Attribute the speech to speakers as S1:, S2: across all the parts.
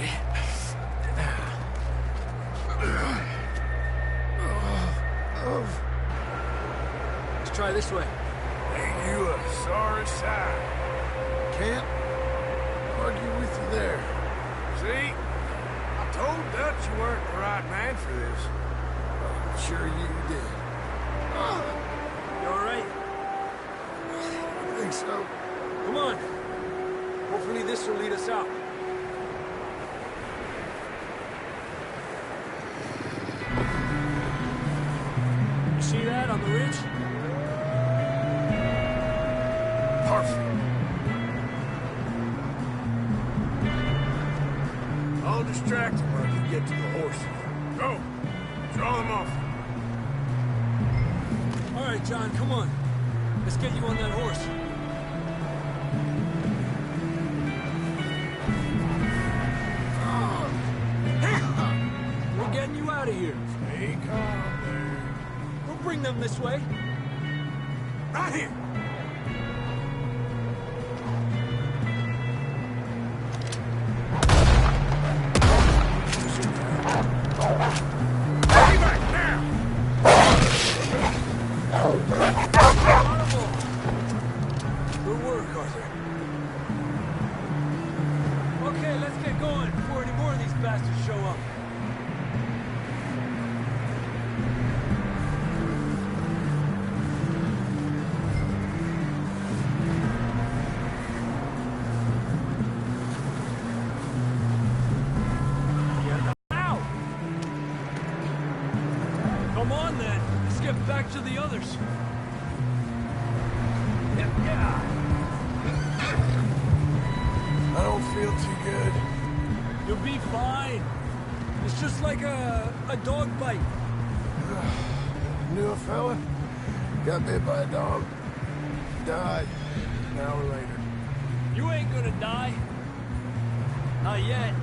S1: way. Let's try this way.
S2: Ain't you a sorry sight?
S3: Can't argue with you there.
S2: See? I told Dutch you weren't the right man for this.
S3: I'm sure you did.
S1: You alright?
S3: I think so.
S1: Come on. Hopefully this will lead us out. You see that on the ridge?
S2: Perfect. I'll distract him while you get to the horses. Go. Draw them off.
S1: All right, John, come on. Let's get you on that horse. We're getting you out of here.
S2: Stay calm there.
S1: We'll bring them this way.
S2: Right here. Stay back now.
S1: Good work, Arthur. Okay, let's get going before any more of these bastards show up. Ow! Come on, then. Let's get back to the others. Yeah.
S3: I don't feel too good.
S1: You'll be fine. It's just like a dog bite.
S3: Knew a fella? Got bit by a dog. Died an hour later.
S1: You ain't gonna die. Not yet.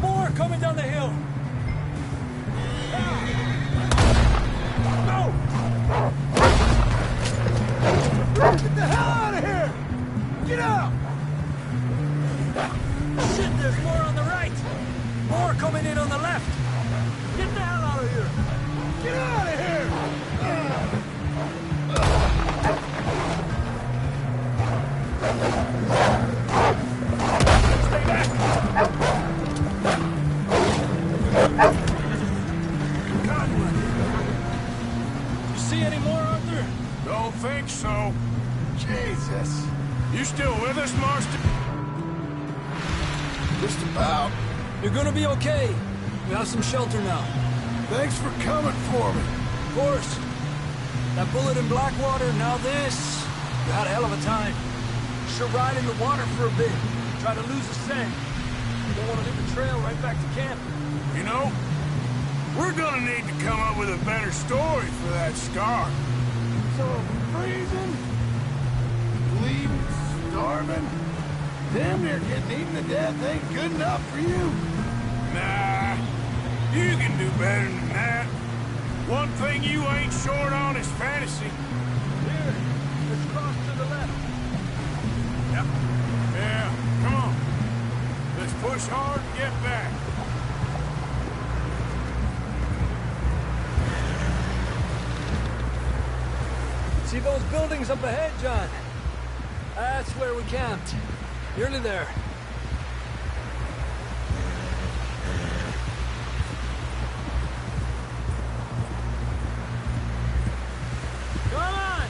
S1: More coming down the hill. Go! Get the hell out of here! Get out! Shit, there's more on the right. More coming in on the left. Get the hell out of here! Get out of here! Stay back! Conwood. You see any more, Arthur?
S2: Don't think so.
S3: Jesus.
S2: You still with us, Marston?
S3: Just about.
S1: You're gonna be okay. We have some shelter now.
S3: Thanks for coming for me.
S1: Of course. That bullet in Blackwater, now this. You had a hell of a time. You should ride in the water for a bit. Try to lose the scent. You don't want to leave a trail right back to camp.
S2: You know, we're gonna need to come up with a better story for that scar.
S3: So freezing, bleeding, starving, damn near getting eaten to death ain't good enough for you.
S2: Nah, you can do better than that. One thing you ain't short on is fantasy.
S1: Here, let's cross to the left.
S2: Yep. Yeah, come on. Let's push hard and get back.
S1: See those buildings up ahead, John? That's where we camped. Nearly there. Come on!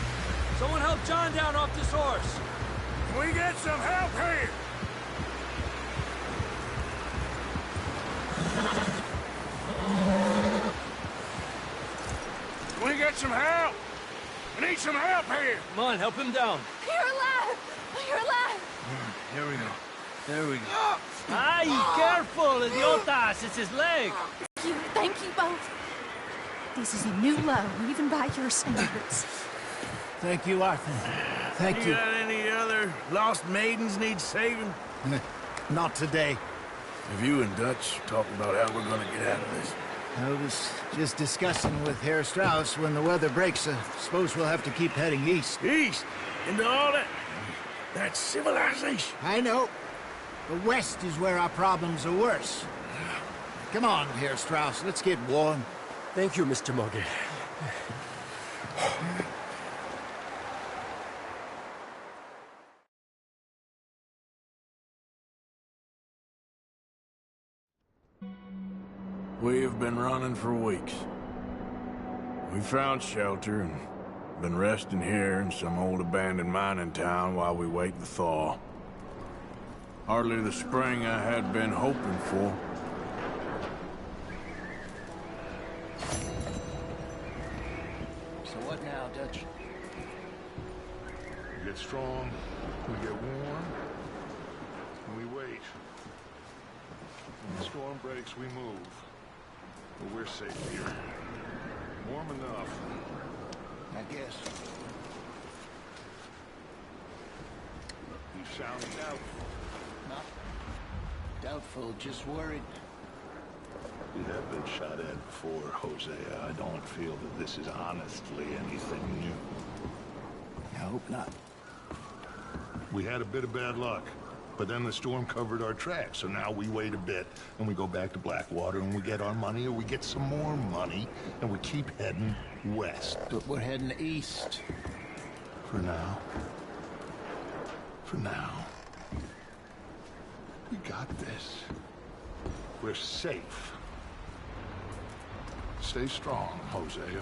S1: Someone help John down off this horse.
S2: Can we get some help here? Can we get some help? We need some help here.
S1: Come on, help him down.
S4: You're alive! You're alive!
S1: Here we go. There we go. Ay, careful, idiotas! It's his leg.
S4: Thank you both. This is a new low, even by your standards.
S5: Thank you, Arthur. Thank
S2: You
S5: you.
S2: got any other lost maidens need saving?
S5: Not today.
S2: Have you and Dutch talked about how we're gonna get out of this?
S5: I was just discussing with Herr Strauss when the weather breaks. Suppose we'll have to keep heading east.
S2: East? Into all that... That's civilization.
S5: I know. But west is where our problems are worse. Come on, Herr Strauss, let's get warm.
S6: Thank you, Mr. Morgan.
S2: We have been running for weeks. We found shelter and been resting here in some old abandoned mining town while we wait the thaw. Hardly the spring I had been hoping for.
S5: So what now, Dutch?
S3: We get strong, we get warm, and we wait. When the storm breaks, we move. But we're safe here. Warm enough.
S5: I guess.
S3: You sound doubtful.
S5: Not doubtful, just worried.
S3: We have been shot at before, Hosea. I don't feel that this is honestly anything new.
S5: I hope not.
S3: We had a bit of bad luck, but then the storm covered our tracks, so now we wait a bit, and we go back to Blackwater, and we get our money, or we get some more money, and we keep heading west.
S5: But we're heading east.
S3: For now. For now. We got this. We're safe. Stay strong, Hosea.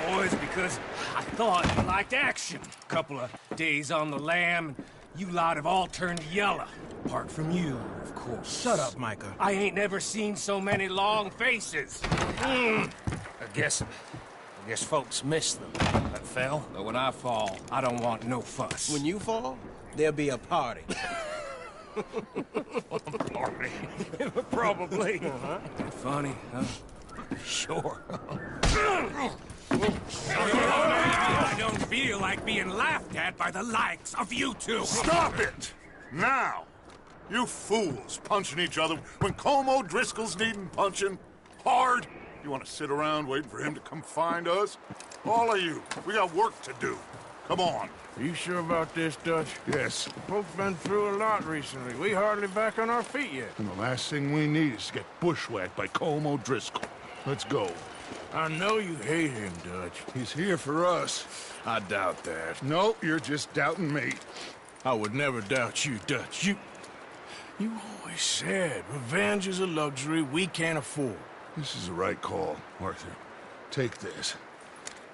S1: Boys, because I thought you liked action. Couple of days on the lam, and you lot have all turned yellow. Apart from you, of course.
S5: Shut up, Micah.
S1: I ain't never seen so many long faces. I guess folks miss them. That fell, but when I fall, I don't want no fuss.
S6: When you fall, there'll be a party.
S1: Party. Probably. Funny, huh? Sure. I don't feel like being laughed at by the likes of you two.
S3: Stop it! Now! You fools punching each other when Colm O'Driscoll's needing punching. Hard! You want to sit around waiting for him to come find us? All of you, we got work to do. Come on.
S2: Are you sure about this, Dutch?
S3: Yes.
S2: Folks been through a lot recently. We hardly back on our feet yet.
S3: And the last thing we need is to get bushwhacked by Colm O'Driscoll. Let's go.
S2: I know you hate him, Dutch.
S3: He's here for us.
S2: I doubt that.
S3: No, you're just doubting me.
S2: I would never doubt you, Dutch. You always said revenge is a luxury we can't afford.
S3: This is the right call, Arthur. Take this.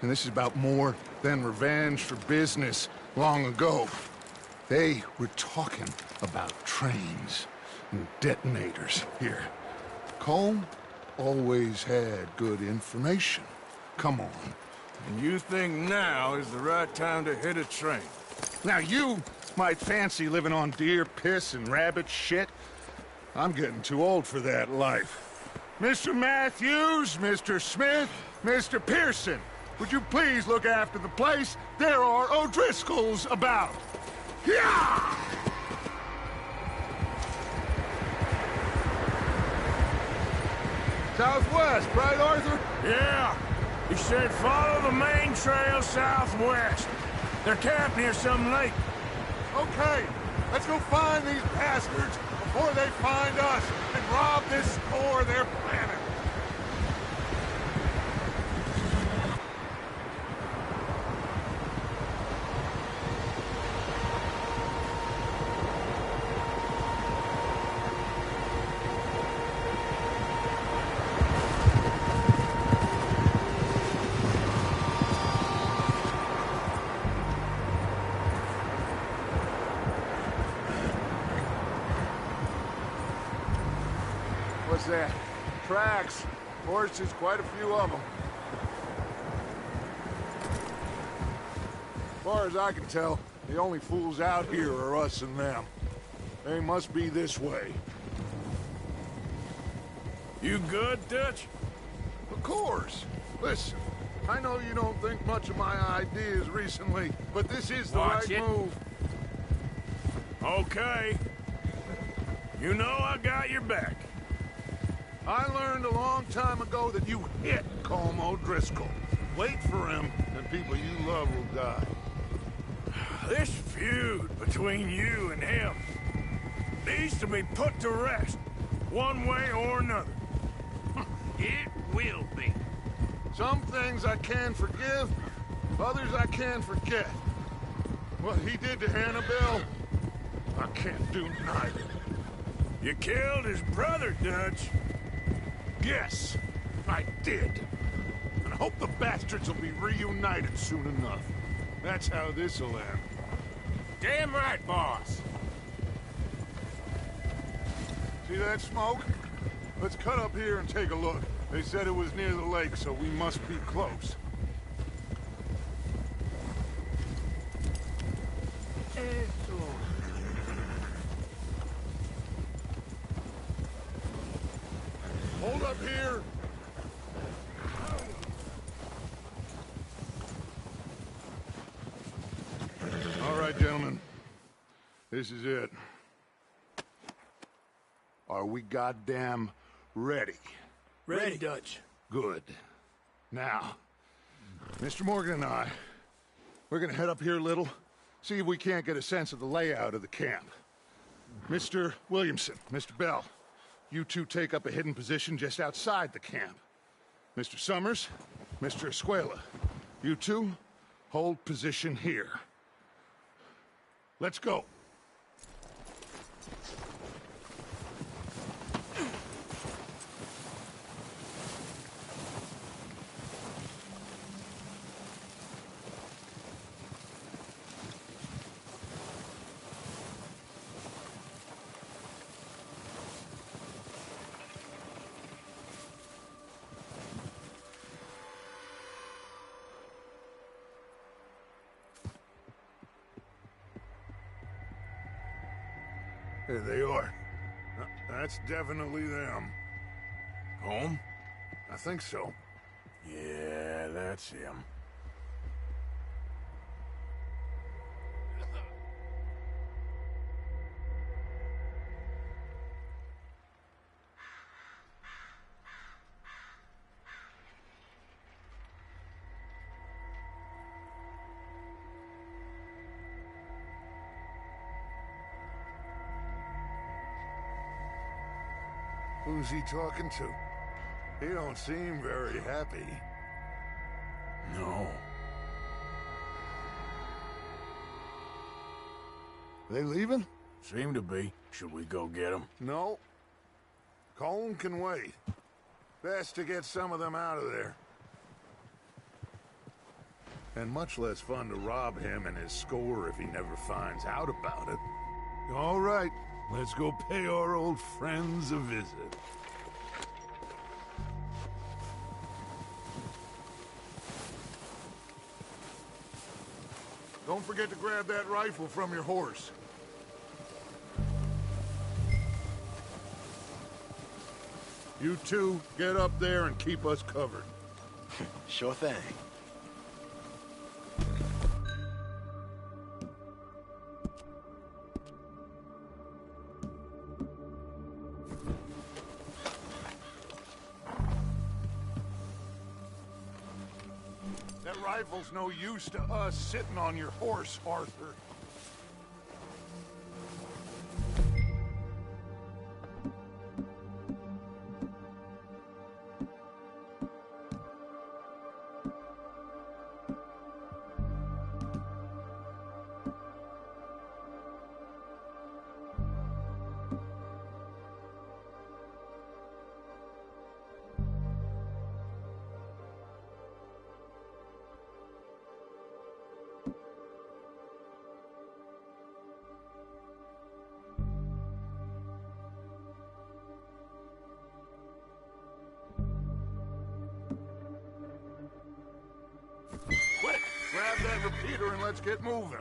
S3: And this is about more than revenge for business long ago. They were talking about trains and detonators here. Colm always had good information. Come on,
S2: And you think now is the right time to hit a train?
S3: Now you might fancy living on deer piss and rabbit shit. I'm getting too old for that life. Mr. Matthews, Mr. Smith, Mr. Pearson, would you please look after the place? There are O'Driscolls about. Yeah! Southwest, right, Arthur?
S2: Yeah. He said follow the main trail southwest. They're camped near some lake.
S3: Okay, let's go find these bastards before they find us and rob this core of their planet. What's that? Tracks. Horses, quite a few of them. As far as I can tell, the only fools out here are us and them. They must be this way.
S2: You good, Dutch?
S3: Of course. Listen, I know you don't think much of my ideas recently, but this is the
S2: Watch
S3: right
S2: it.
S3: move.
S2: Okay. You know I got your back.
S3: I learned a long time ago that you hit Colm O'Driscoll. Wait for him, and people you love will die.
S2: This feud between you and him needs to be put to rest, one way or another.
S1: It will be.
S3: Some things I can forgive, others I can forget. What he did to Annabelle, I can't do neither.
S2: You killed his brother, Dutch.
S3: Yes, I did. And I hope the bastards will be reunited soon enough. That's how this'll end.
S1: Damn right, boss.
S3: See that smoke? Let's cut up here and take a look. They said it was near the lake, so we must be close. Hold up here! All right, gentlemen. This is it. Are we goddamn ready?
S1: Ready, Dutch.
S3: Good. Now, Mr. Morgan and I, we're gonna head up here a little, see if we can't get a sense of the layout of the camp. Mr. Williamson, Mr. Bell, you two take up a hidden position just outside the camp. Mr. Summers, Mr. Escuela, you two hold position here. Let's go. There they are. That's definitely them.
S2: Home?
S3: I think so.
S2: Yeah, that's him.
S3: Who's he talking to? He don't seem very happy.
S2: No.
S3: They leaving?
S2: Seem to be. Should we go get him?
S3: No. Colm can wait. Best to get some of them out of there. And much less fun to rob him and his score if he never finds out about it. All right, let's go pay our old friends a visit. Don't forget to grab that rifle from your horse. You two, get up there and keep us covered.
S7: Sure thing.
S3: That rifle's no use to us sitting on your horse, Arthur. Quick, grab that repeater and let's get moving.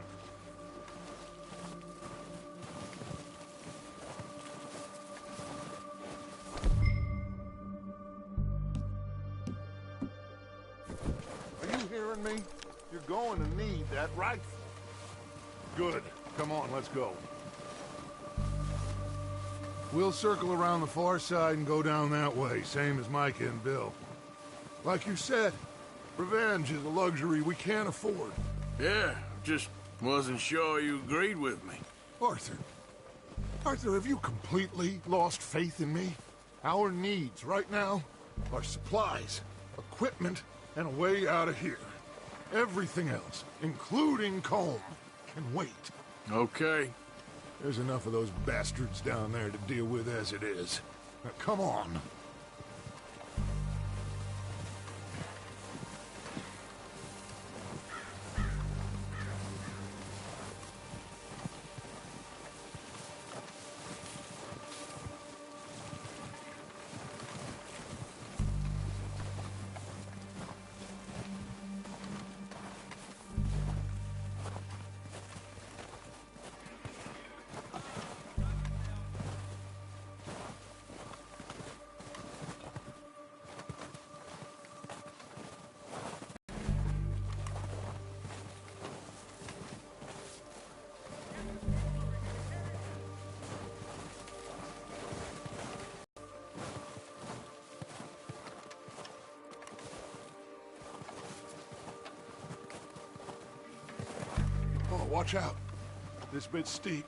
S3: Are you hearing me? You're going to need that rifle. Good. Come on, let's go. We'll circle around the far side and go down that way, same as Micah and Bill. Like you said, revenge is a luxury we can't afford.
S2: Yeah, just wasn't sure you agreed with me.
S3: Arthur. Arthur, have you completely lost faith in me? Our needs right now are supplies, equipment, and a way out of here. Everything else, including Colm, can wait.
S2: Okay.
S3: There's enough of those bastards down there to deal with as it is. Now, come on. Oh, watch out. This bit's steep.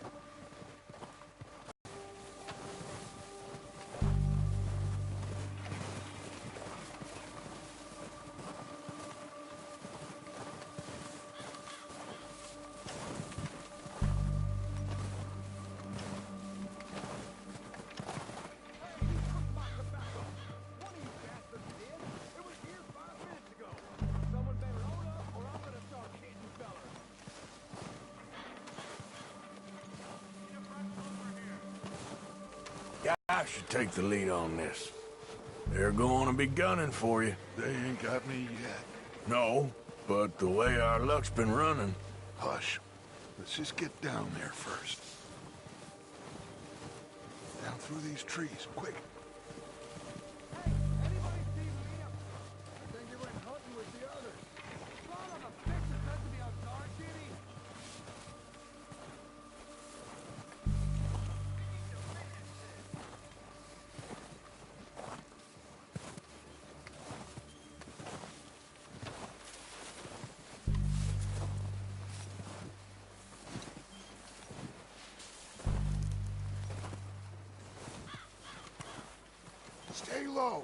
S2: I should take the lead on this. They're going to be gunning for you.
S3: They ain't got me yet.
S2: No, but the way our luck's been running...
S3: Hush. Let's just get down there first. Down through these trees, quick.
S1: Hey, anybody see Liam? I think he went hunting with the others. Son of a bitch is meant to be outside, did he?
S3: Stay low.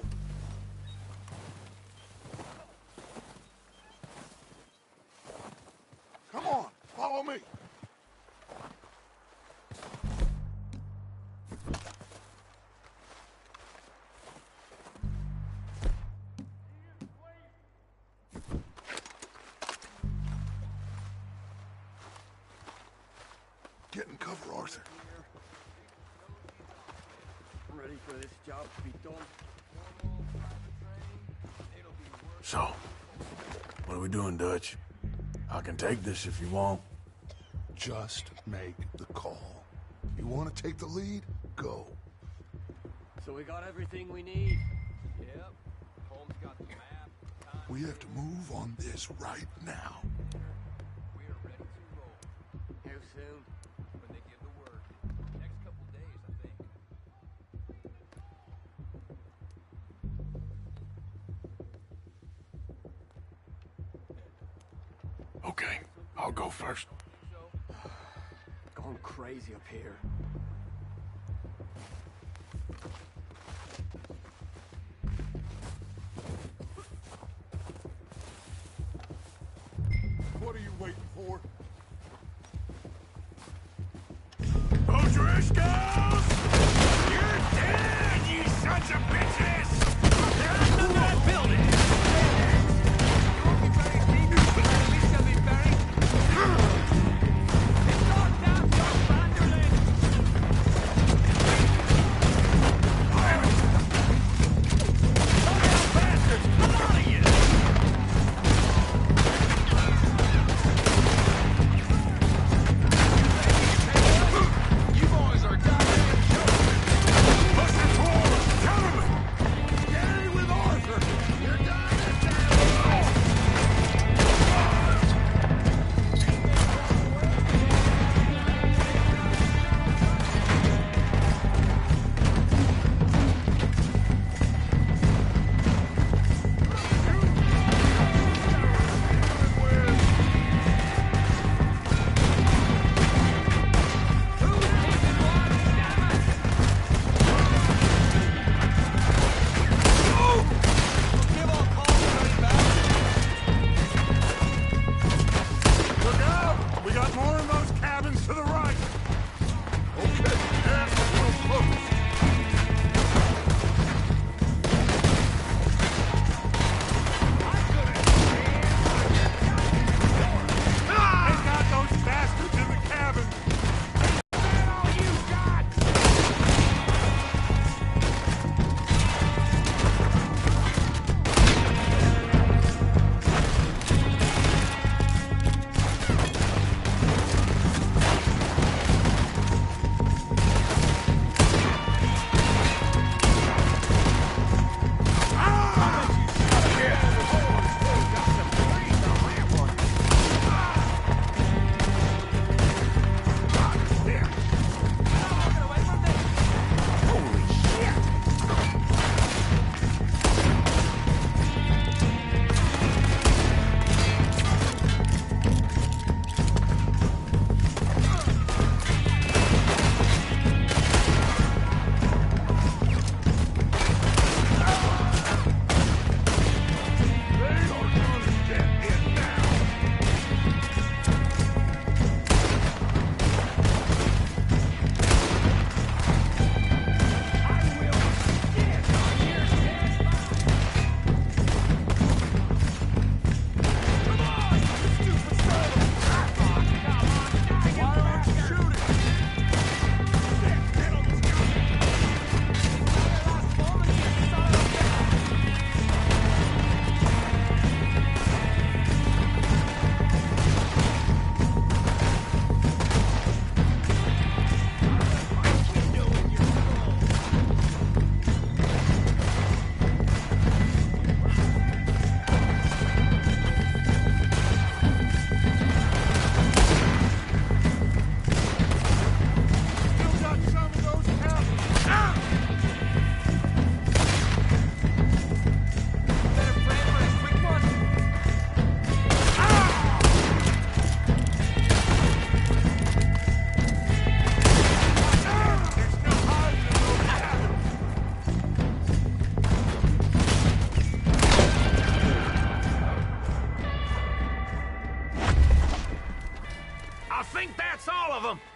S3: Come on, follow me. Get in cover, Arthur.
S6: Ready for this job to be done.
S2: So, what are we doing, Dutch? I can take this if you want.
S3: Just make the call. You want to take the lead? Go.
S6: So we got everything we need? Yep. Holmes got the map.
S3: We have to move on this right now.
S6: We're ready to roll. How soon? When they give the word. Next couple days, I think.
S2: Okay, I'll go first.
S6: Going crazy up here.
S3: What are you waiting for?
S2: O'Driscolls! You're dead, you sons of bitches! There's none of that building!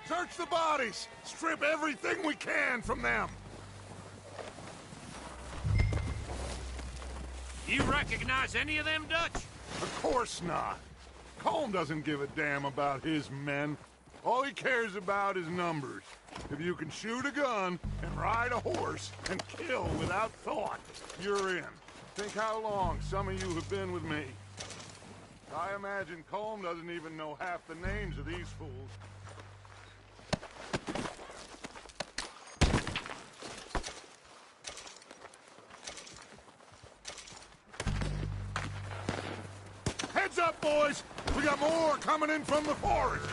S3: Search the bodies! Strip everything we can from them!
S2: You recognize any of them, Dutch?
S3: Of course not. Colm doesn't give a damn about his men. All he cares about is numbers. If you can shoot a gun and ride a horse and kill without thought, you're in. Think how long some of you have been with me. I imagine Colm doesn't even know half the names of these fools. Heads up, boys! We got more coming in from the forest!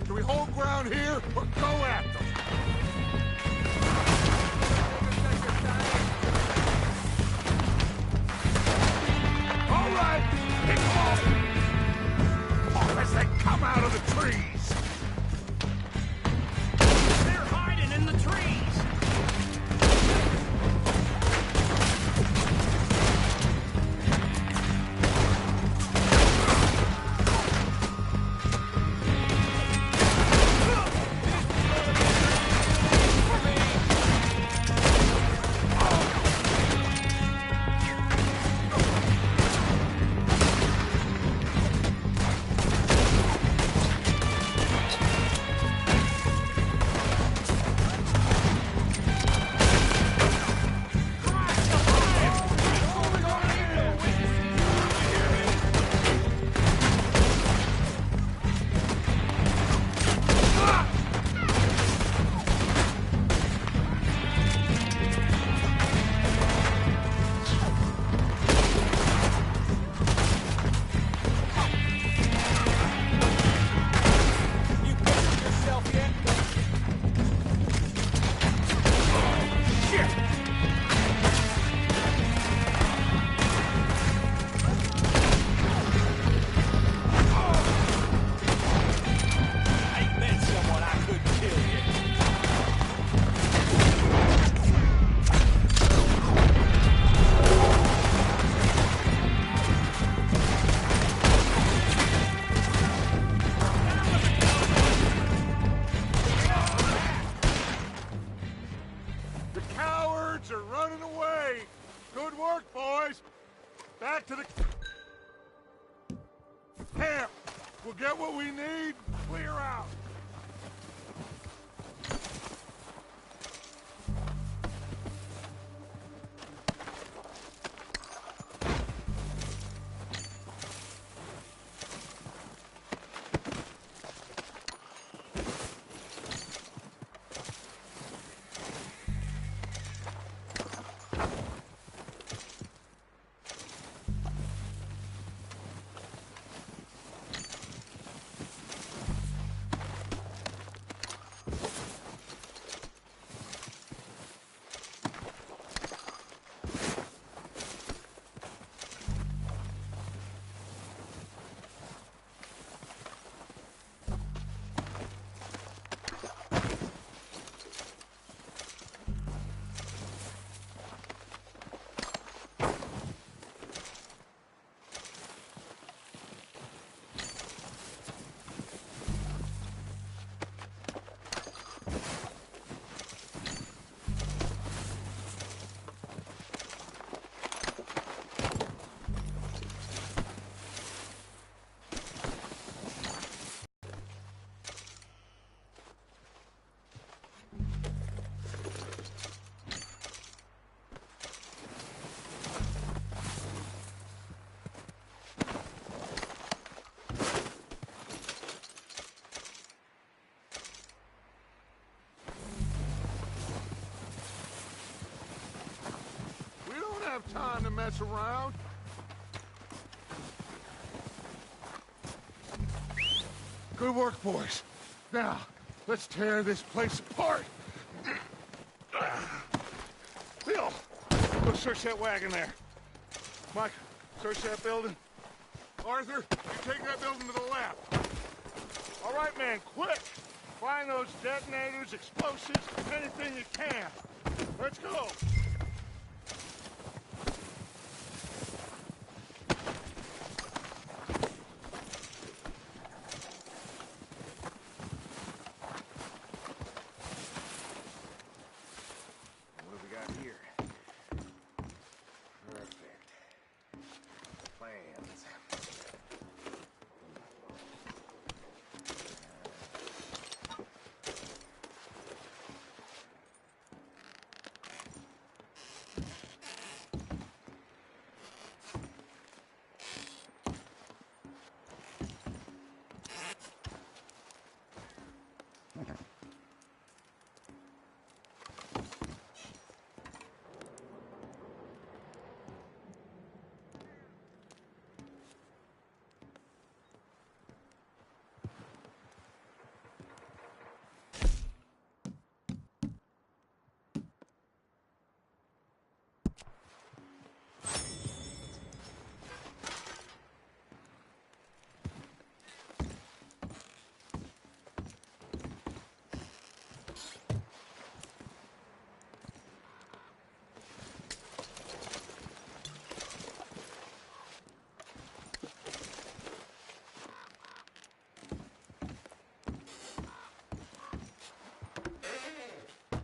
S3: Do we hold ground here or go at them? All right, kick them off! Off as they come out of the trees!
S1: They're hiding in the trees!
S3: Are running away. Good work, boys. Back to the camp. We'll get what we need. Clear out. Have time to mess around. Good work, boys. Now, let's tear this place apart. Bill, go search that wagon there. Mike, search that building. Arthur, you take that building to the left. All right, man, quick. Find those detonators, explosives, anything you can. Let's go.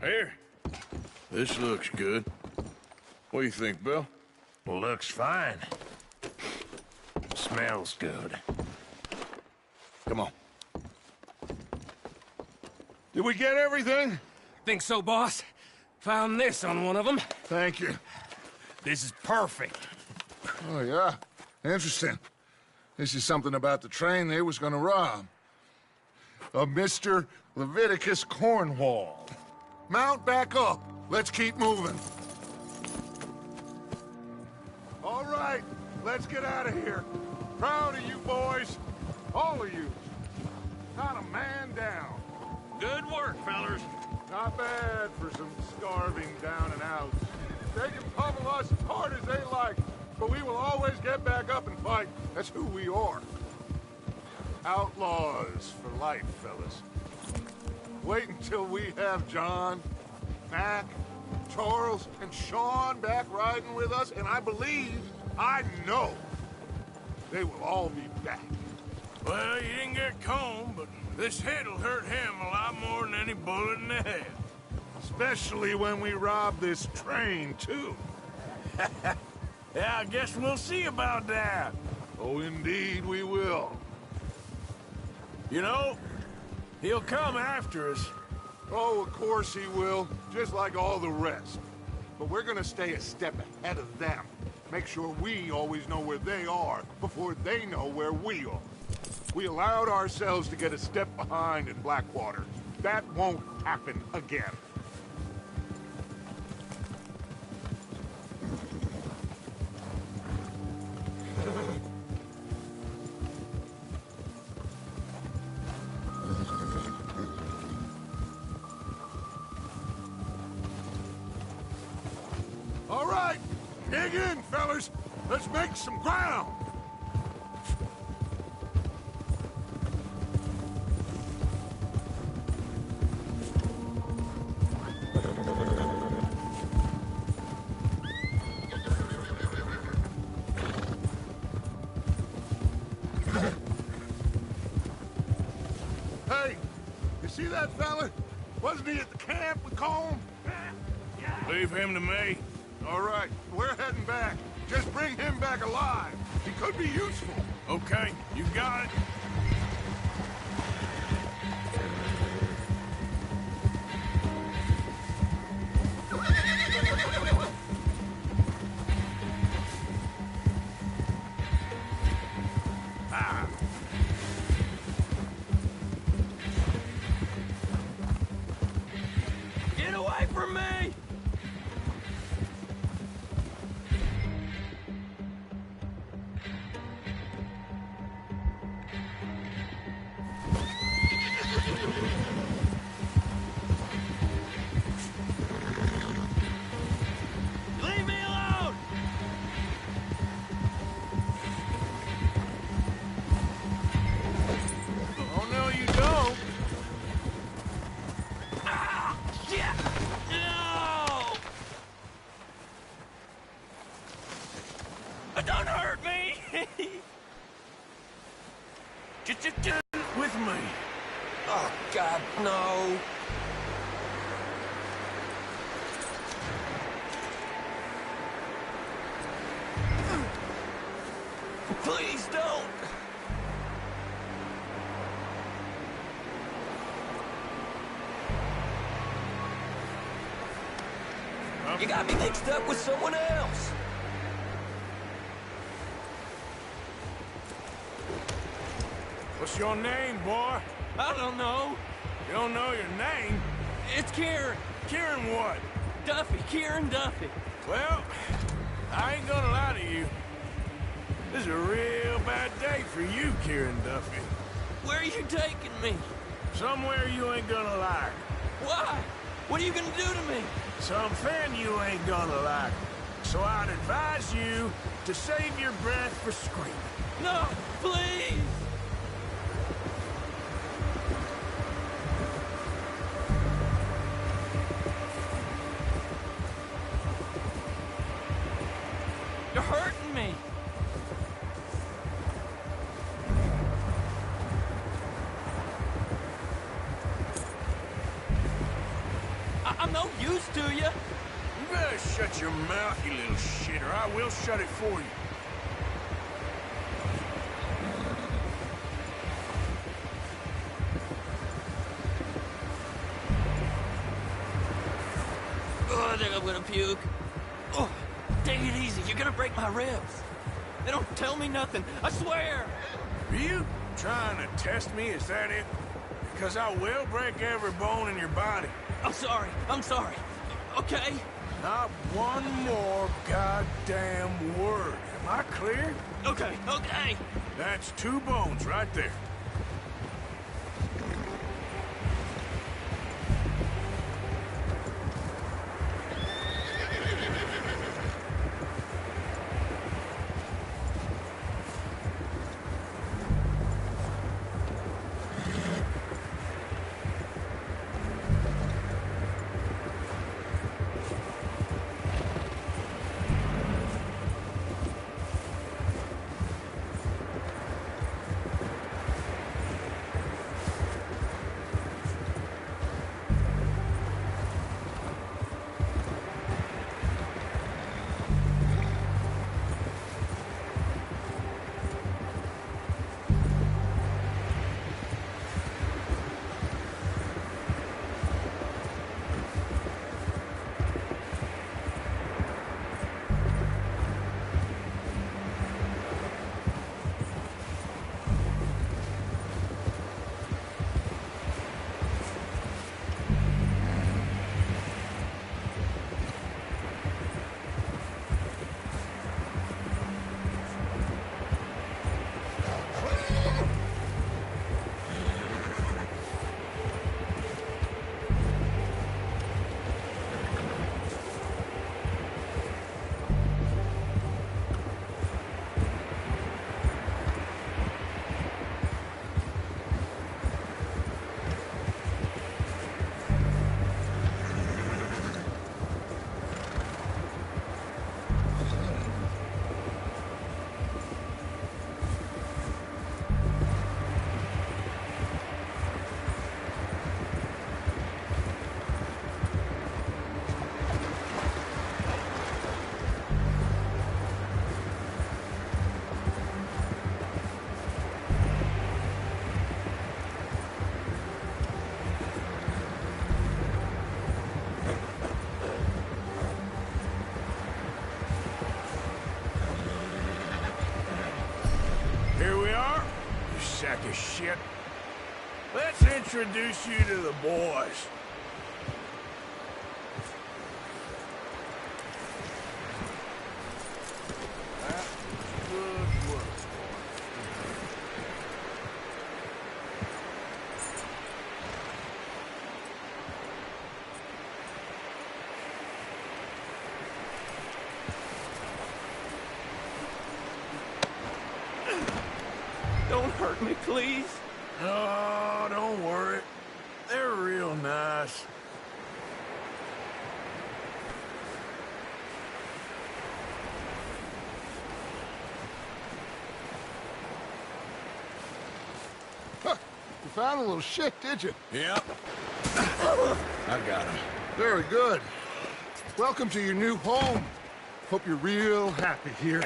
S2: Here. This looks good. What do you think, Bill?
S8: Looks fine. Smells good.
S2: Come on.
S3: Did we get everything?
S6: Think so, boss? Found this on one of them.
S3: Thank you.
S8: This is perfect.
S3: Oh, yeah? Interesting. This is something about the train they was gonna rob. A Mr. Leviticus Cornwall. Mount back up. Let's keep moving. All right, let's get out of here. Proud of you boys. All of you. Not a man down.
S8: Good work, fellers.
S3: Not bad for some starving down and outs. They can pummel us as hard as they like, but we will always get back up and fight. That's who we are. Outlaws for life, fellas. Wait until we have John, Mac, Charles, and Sean back riding with us, and I believe, I know, they will all be back.
S2: Well, you didn't get Combe, but this hit'll hurt him a lot more than any bullet in the head.
S3: Especially when we rob this train, too.
S2: Yeah, I guess we'll see about that.
S3: Oh, indeed we will.
S2: You know, he'll come after us.
S3: Oh, of course he will, just like all the rest. But we're gonna stay a step ahead of them. Make sure we always know where they are before they know where we are. We allowed ourselves to get a step behind in Blackwater. That won't happen again. All right, dig in, fellas. Let's make some ground. Hey, you see that fella? Wasn't he at the camp with Colm?
S2: Leave him to me.
S3: All right, we're heading back. Just bring him back alive. He could be useful.
S2: Okay, you got it.
S6: Get away from me! Leave me alone!
S2: Oh, no, you don't.
S6: Shit! No! Don't hurt me!
S2: Just with me.
S6: Oh, God, no. Please don't. You got me mixed up with someone else.
S2: What's your name, boy?
S6: I don't know.
S2: You don't know your name?
S6: It's Kieran.
S2: Kieran what?
S6: Duffy. Kieran Duffy.
S2: Well, I ain't gonna lie to you. This is a real bad day for you, Kieran Duffy.
S6: Where are you taking me?
S2: Somewhere you ain't gonna like.
S6: Why? What are you gonna do to me?
S2: Something you ain't gonna like. So I'd advise you to save your breath for screaming.
S6: No, please. You're hurting me. I'm no
S2: shut your mouth, you little shit, or I will shut it for you.
S6: Oh, I think I'm gonna puke. Oh, take it easy. You're gonna break my ribs. They don't tell me nothing. I swear.
S2: Are you trying to test me? Is that it? Because I will break every bone in your body.
S6: I'm sorry. I'm sorry. Okay?
S2: Not one more goddamn word. Am I clear?
S6: Okay. Okay.
S2: That's 2 bones right there. Here we are, you sack of shit. Let's introduce you to the boys. That was good work.
S6: Don't hurt me, please.
S2: Oh, don't worry. They're real nice.
S3: Huh. You found a little shit, did you?
S2: Yep. I got him.
S3: Very good. Welcome to your new home. Hope you're real happy here.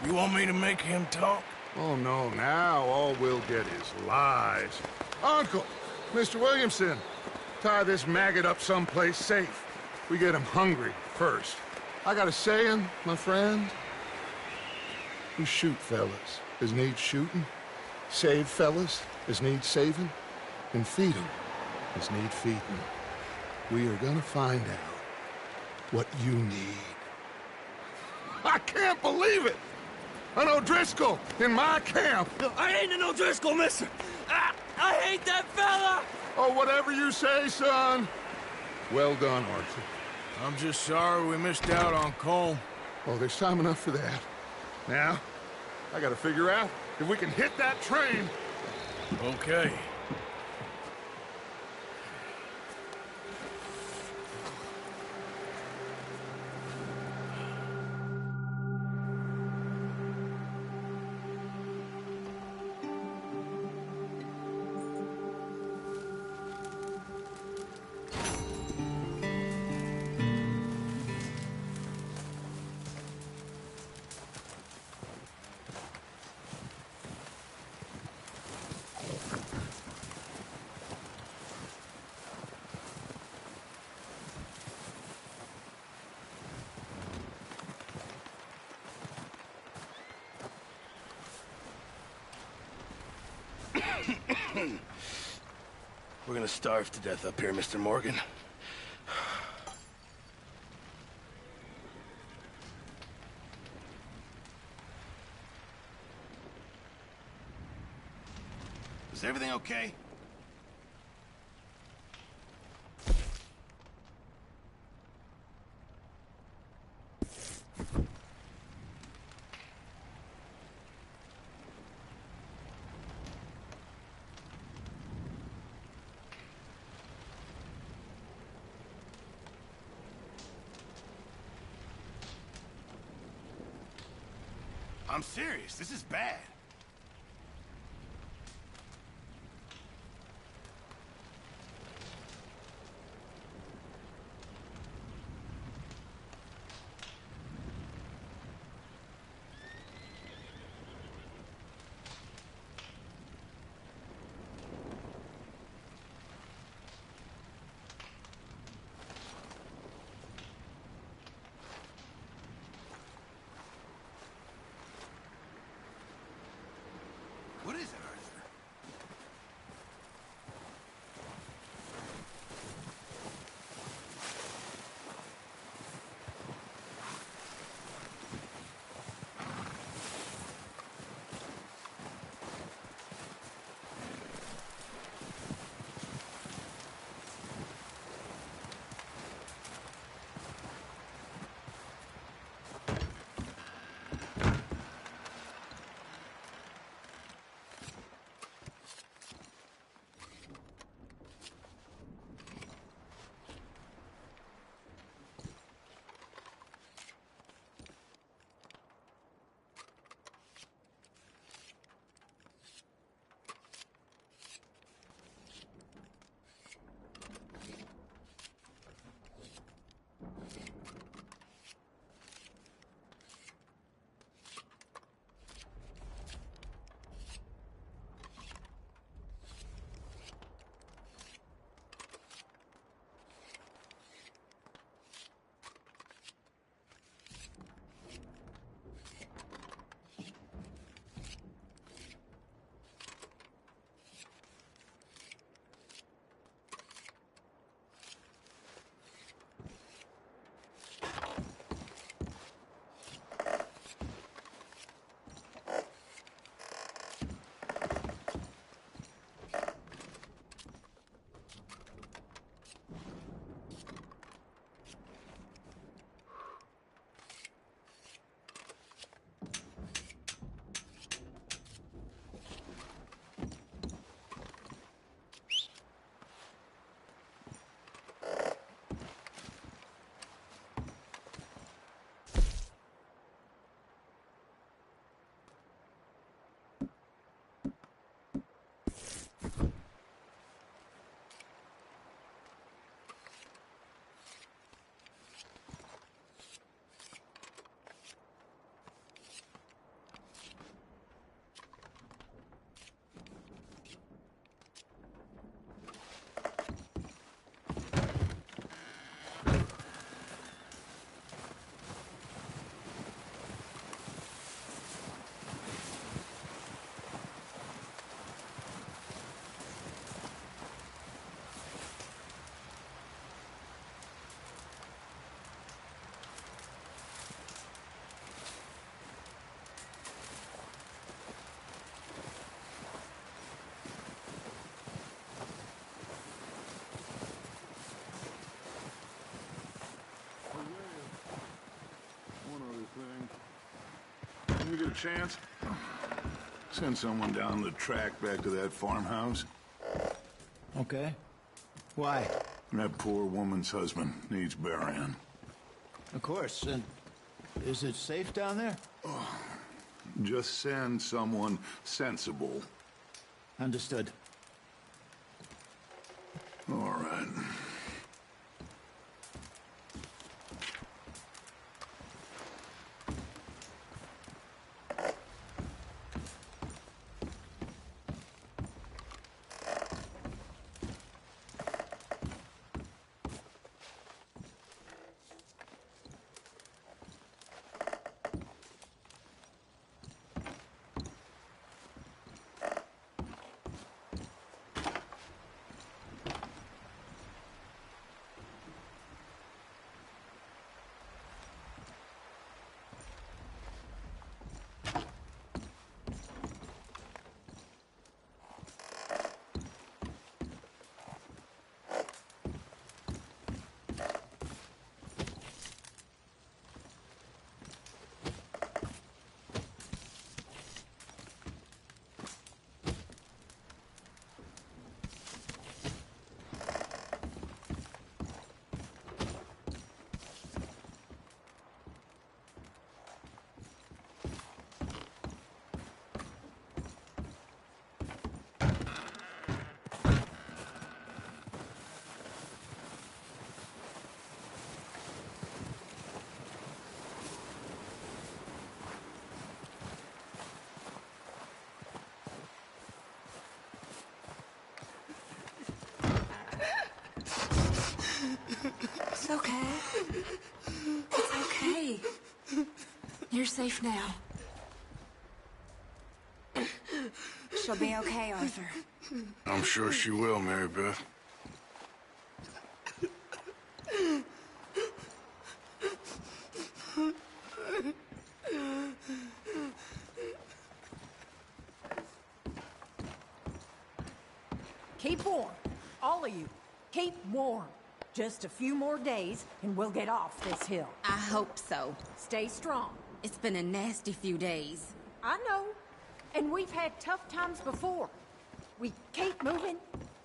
S2: You want me to make him talk?
S3: Oh, no, now all we'll get is lies. Uncle, Mr. Williamson, tie this maggot up someplace safe. We get him hungry first. I got a saying, my friend. We shoot fellas as need shooting, save fellas as need saving, and feed 'em as need feeding. We are gonna find out what you need. I can't believe it! An O'Driscoll in my camp!
S6: I ain't an O'Driscoll, mister! I hate that fella!
S3: Oh, whatever you say, son. Well done, Arthur.
S2: I'm just sorry we missed out on Colm.
S3: Oh, there's time enough for that. Now, I gotta figure out if we can hit that train.
S2: Okay.
S7: We're gonna starve to death up here, Mr. Morgan.
S8: Is everything okay? I'm serious. This is bad. What is it, Arthur?
S3: When you get a chance, send someone down the track back to that farmhouse.
S5: Okay. Why?
S3: That poor woman's husband needs burying.
S5: Of course. And is it safe down there?
S3: Just send someone sensible.
S5: Understood.
S3: All right.
S9: You're safe now. She'll be okay, Arthur.
S2: I'm sure she will, Mary Beth.
S10: Keep warm. All of you. Keep warm. Just a few more days, and we'll get off this hill.
S9: I hope so.
S10: Stay strong.
S9: It's been a nasty few days.
S10: I know. And we've had tough times before. We keep moving,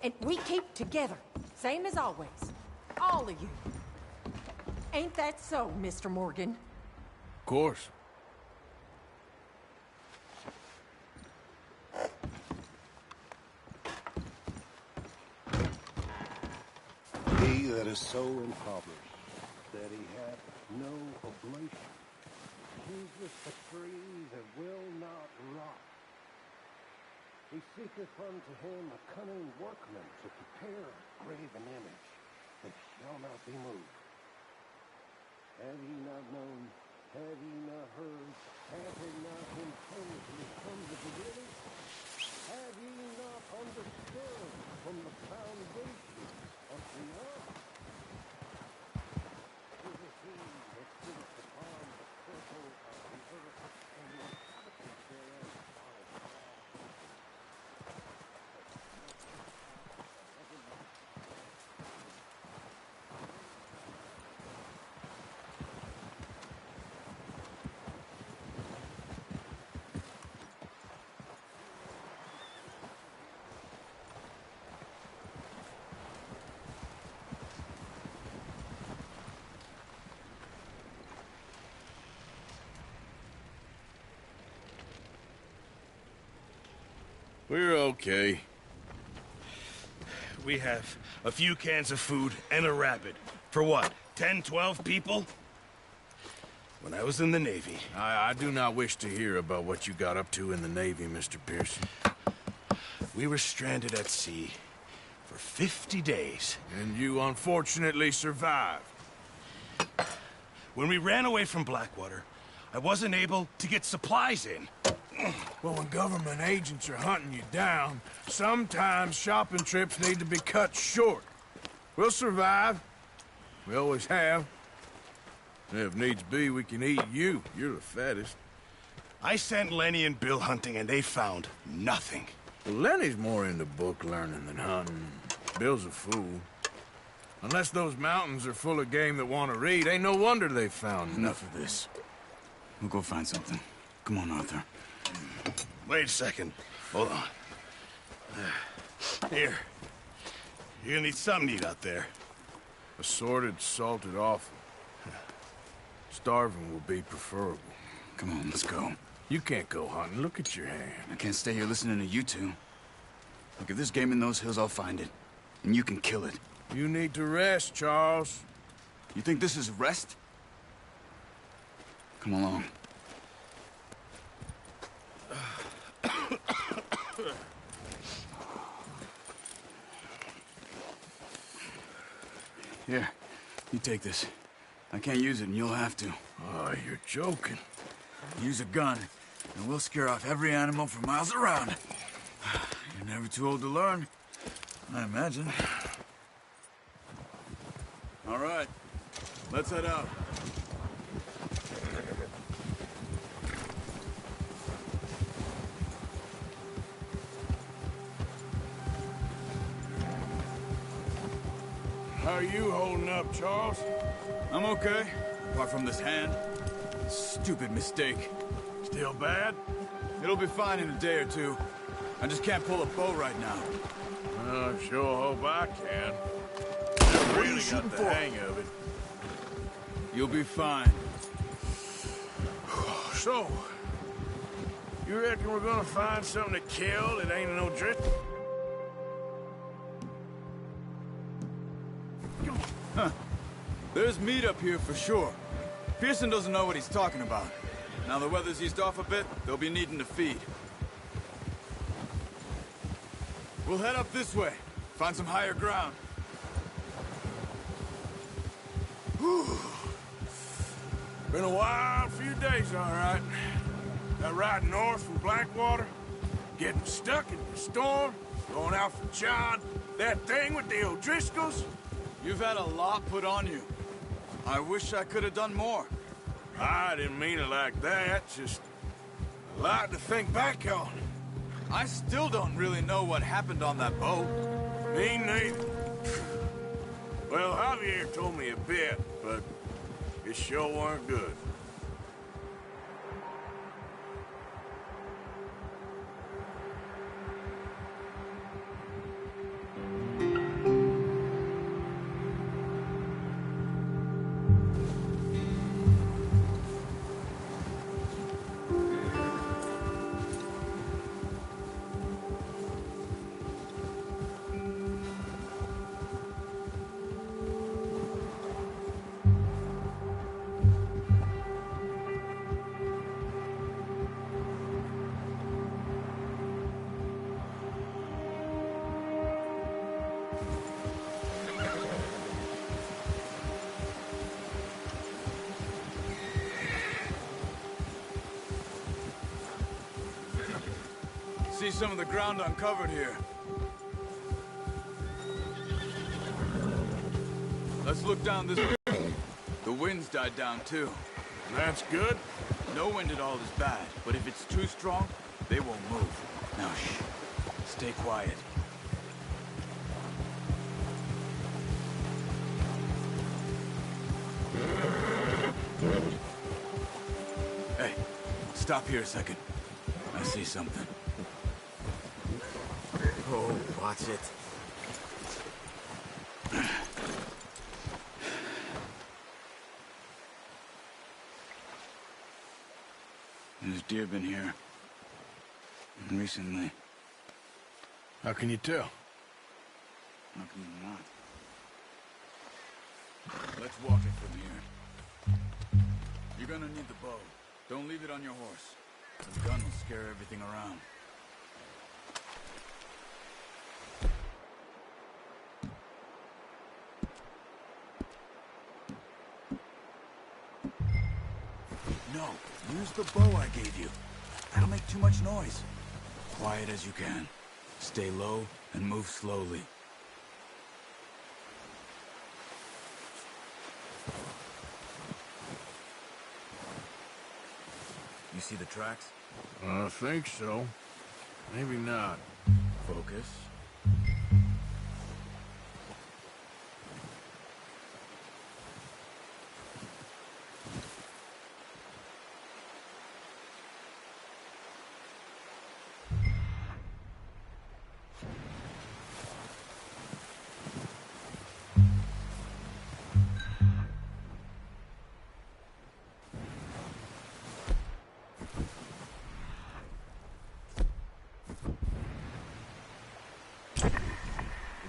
S10: and we keep together. Same as always. All of you. Ain't that so, Mr. Morgan?
S2: Of course.
S7: He that is so impoverished that he hath no oblation, chooseth a tree that will not rot. He seeketh unto him a cunning workman to prepare a graven image that shall not be moved. Have ye not known? Have ye not heard? Hath it not been told from the beginning? Have ye not understood from the foundation of the earth? It is he that sitteth upon the circle of the earth, and the inhabitants thereof are gods.
S2: We're okay.
S8: We have a few cans of food and a rabbit. For what, 10, 12 people? When I was in the Navy...
S2: I do not wish to hear about what you got up to in the Navy, Mr. Pearson.
S8: We were stranded at sea for 50 days.
S2: And you unfortunately survived.
S8: When we ran away from Blackwater, I wasn't able to get supplies in.
S2: Well, when government agents are hunting you down, sometimes shopping trips need to be cut short. We'll survive. We always have. And if needs be, we can eat you. You're the fattest.
S8: I sent Lenny and Bill hunting, and they found nothing.
S2: Well, Lenny's more into book learning than hunting. Bill's a fool. Unless those mountains are full of game that want to read, ain't no wonder they found
S11: Enough of this. We'll go find something. Come on, Arthur.
S8: Wait a second. Hold on. Here. You're gonna need something to eat out there.
S2: Assorted, salted offal. Starving will be preferable.
S11: Come on, let's go.
S2: You can't go hunting. Look at your hand.
S11: I can't stay here listening to you two. Look, if there's game in those hills, I'll find it. And you can kill it.
S2: You need to rest, Charles.
S11: You think this is rest? Come along. Here, you take this. I can't use it, and you'll have to.
S2: Oh, you're joking.
S11: Use a gun, and we'll scare off every animal for miles around. You're never too old to learn, I imagine. All right, let's head out.
S2: How are you holding up, Charles?
S11: I'm okay, apart from this hand. Stupid mistake.
S2: Still bad?
S11: It'll be fine in a day or two. I just can't pull a bow right now.
S2: I sure hope I can.
S11: What
S2: Never
S11: are you
S2: really
S11: shooting
S2: got the
S11: for?
S2: hang of it.
S11: You'll be fine.
S2: So, you reckon we're gonna find something to kill that ain't no drift?
S11: Huh. There's meat up here for sure. Pearson doesn't know what he's talking about. Now the weather's eased off a bit, they'll be needing to feed. We'll head up this way. Find some higher ground. Whew.
S2: Been a wild few days, all right. That ride north from Blackwater, getting stuck in the storm, going out for John, that thing with the O'Driscolls.
S11: You've had a lot put on you. I wish I could have done more.
S2: I didn't mean it like that, just a lot to think back on.
S11: I still don't really know what happened on that boat.
S2: Me neither. Well, Javier told me a bit, but it sure weren't good.
S11: See some of the ground uncovered here. Let's look down this way. The wind's died down too.
S2: That's good.
S11: No wind at all is bad, but if it's too strong, they won't move. Now shh. Stay quiet. Hey, stop here a second. I see something.
S6: Oh, watch it.
S11: There's deer been here. Recently.
S2: How can you tell?
S11: How can you not? Let's walk it from here. You're gonna need the bow. Don't leave it on your horse. The gun will scare everything around. No, use the bow I gave you. That'll make too much noise. Quiet as you can. Stay low and move slowly. You see the tracks?
S2: I think so. Maybe not.
S11: Focus.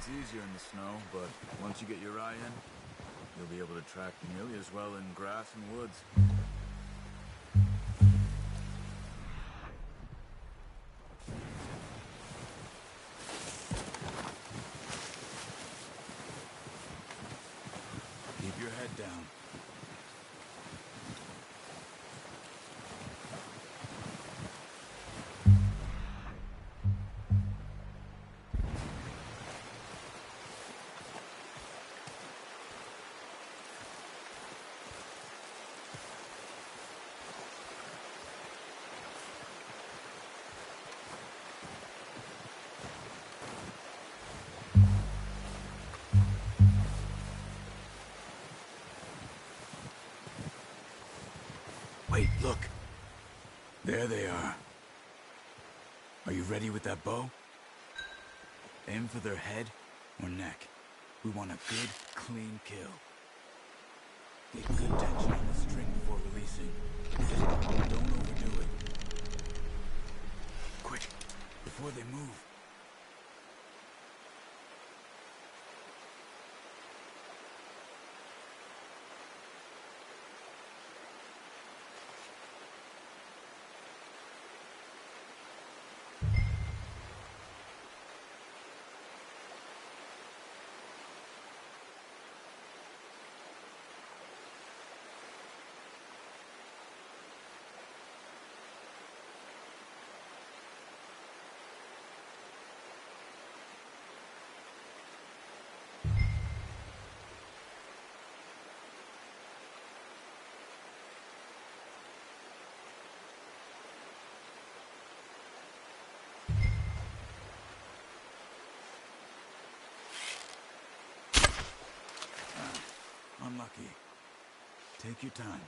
S11: Easier in the snow, but once you get your eye in, you'll be able to track nearly as well in grass and woods. Keep your head down. Wait, look. There they are. Are you ready with that bow? Aim for their head or neck. We want a good, clean kill. Get good tension on the string before releasing. Don't overdo it. Quick, before they move. lucky. Take your time.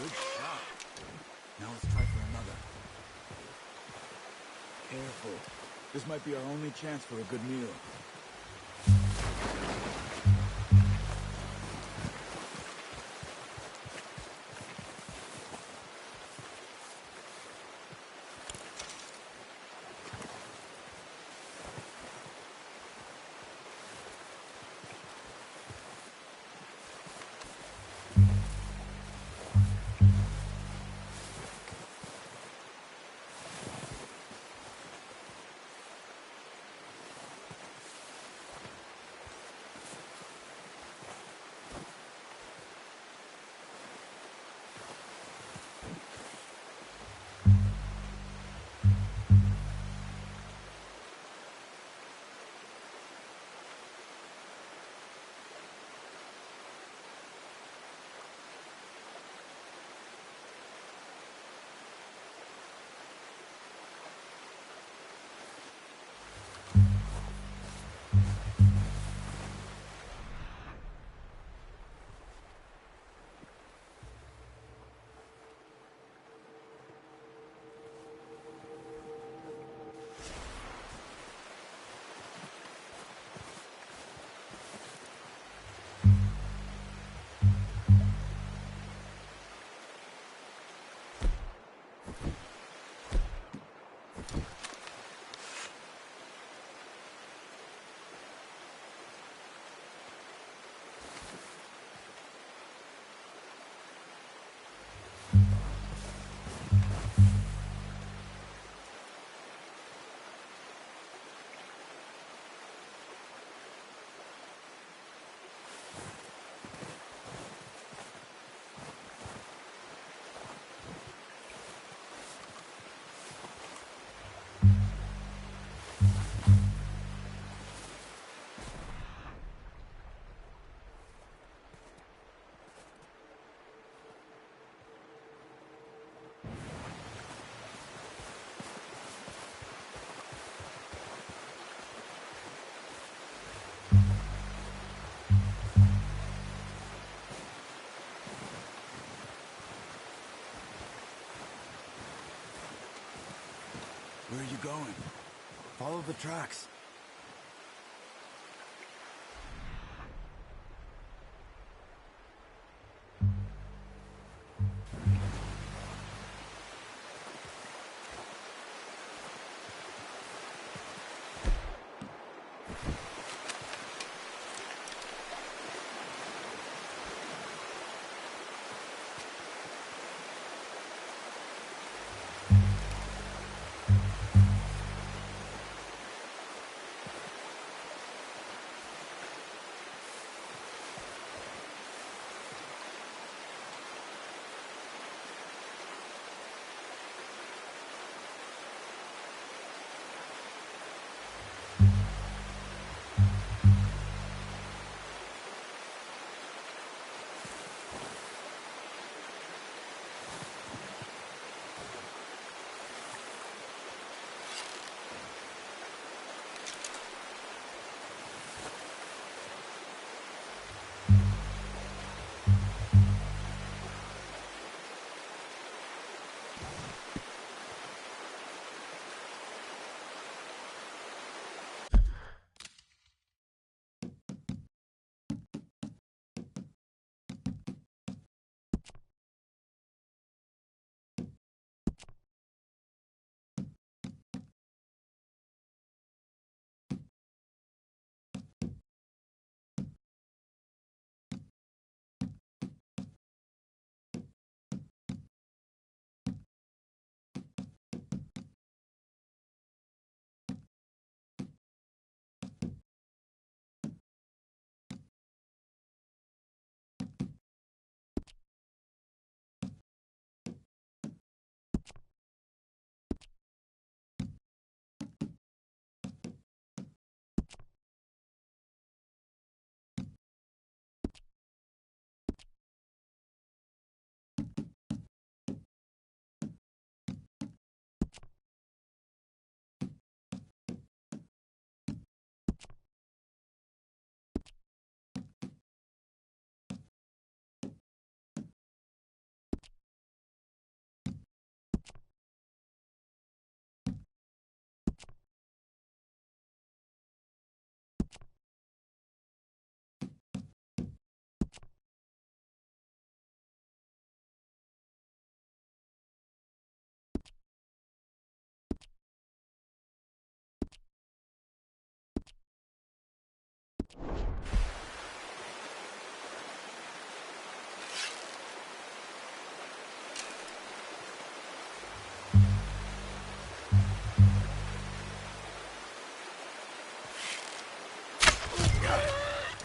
S11: Good shot. Now let's try for another. Careful. This might be our only chance for a good meal. going. Follow the tracks.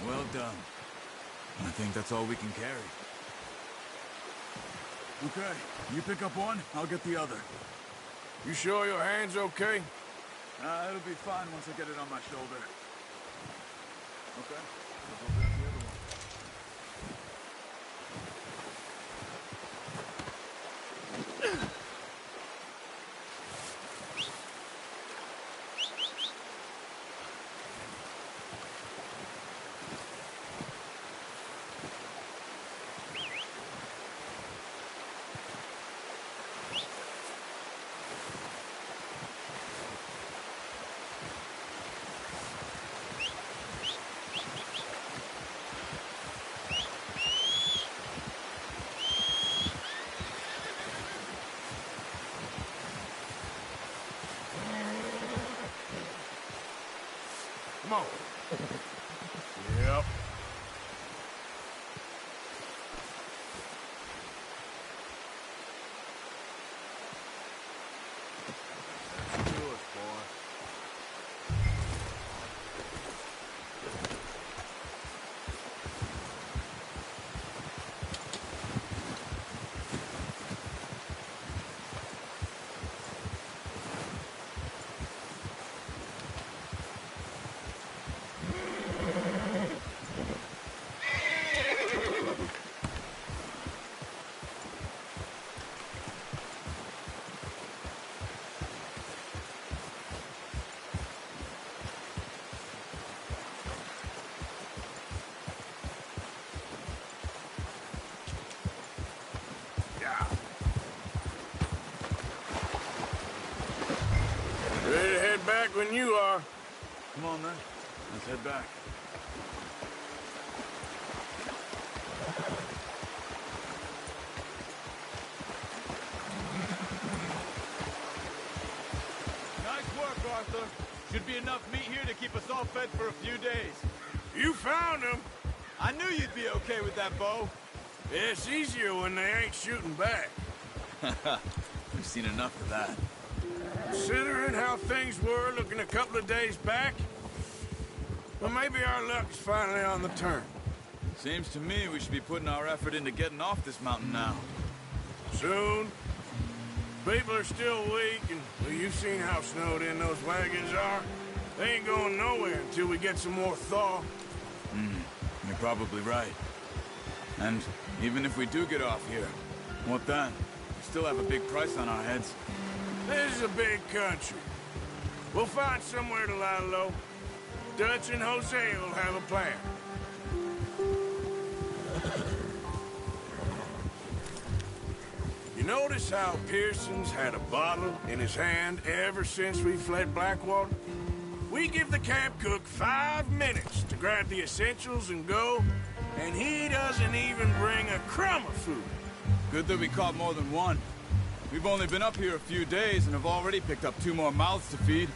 S11: Well done. I think that's all we can carry. Okay, you pick up one, I'll get the other.
S2: You sure your hand's okay?
S11: It'll be fine once I get it on my shoulder. Okay, I'll go grab the other one.
S2: Come on. Yep. That's yours, boy. back when you are.
S11: Come on, then. Let's head back.
S12: Nice work, Arthur. Should be enough meat here to keep us all fed for a few days.
S2: You found him.
S12: I knew you'd be okay with that bow.
S2: Yeah, it's easier when they ain't shooting back.
S11: We've seen enough of that.
S2: Considering how things were looking a couple of days back, well, maybe our luck's finally on the turn.
S11: Seems to me we should be putting our effort into getting off this mountain now.
S2: Soon. People are still weak, and well, you've seen how snowed in those wagons are. They ain't going nowhere until we get some more thaw.
S11: You're probably right. And even if we do get off here, what then? We still have a big price on our heads.
S2: This is a big country. We'll find somewhere to lie low. Dutch and Jose will have a plan. You notice how Pearson's had a bottle in his hand ever since we fled Blackwater? We give the camp cook 5 minutes to grab the essentials and go, and he doesn't even bring a crumb of food.
S11: Good that we caught more than one. We've only been up here a few days and have already picked up 2 more mouths to feed.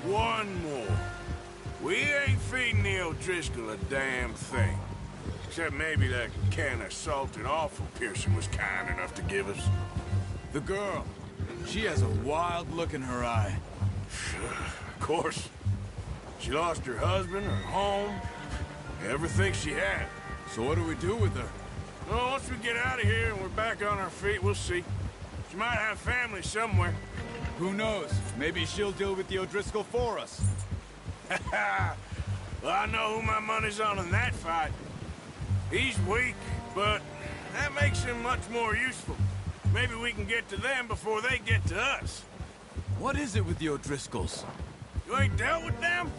S2: 1 more. We ain't feeding the O'Driscoll a damn thing. Except maybe that can of salted offal Pearson was kind enough to give us.
S11: The girl. She has a wild look in her eye.
S2: Of course. She lost her husband, her home, everything she had.
S11: So what do we do with her?
S2: Well, once we get out of here and we're back on our feet, we'll see. She might have family somewhere.
S11: Who knows? Maybe she'll deal with the O'Driscoll for us.
S2: Well, I know who my money's on in that fight. He's weak, but that makes him much more useful. Maybe we can get to them before they get to us.
S11: What is it with the O'Driscolls?
S2: You ain't dealt with them?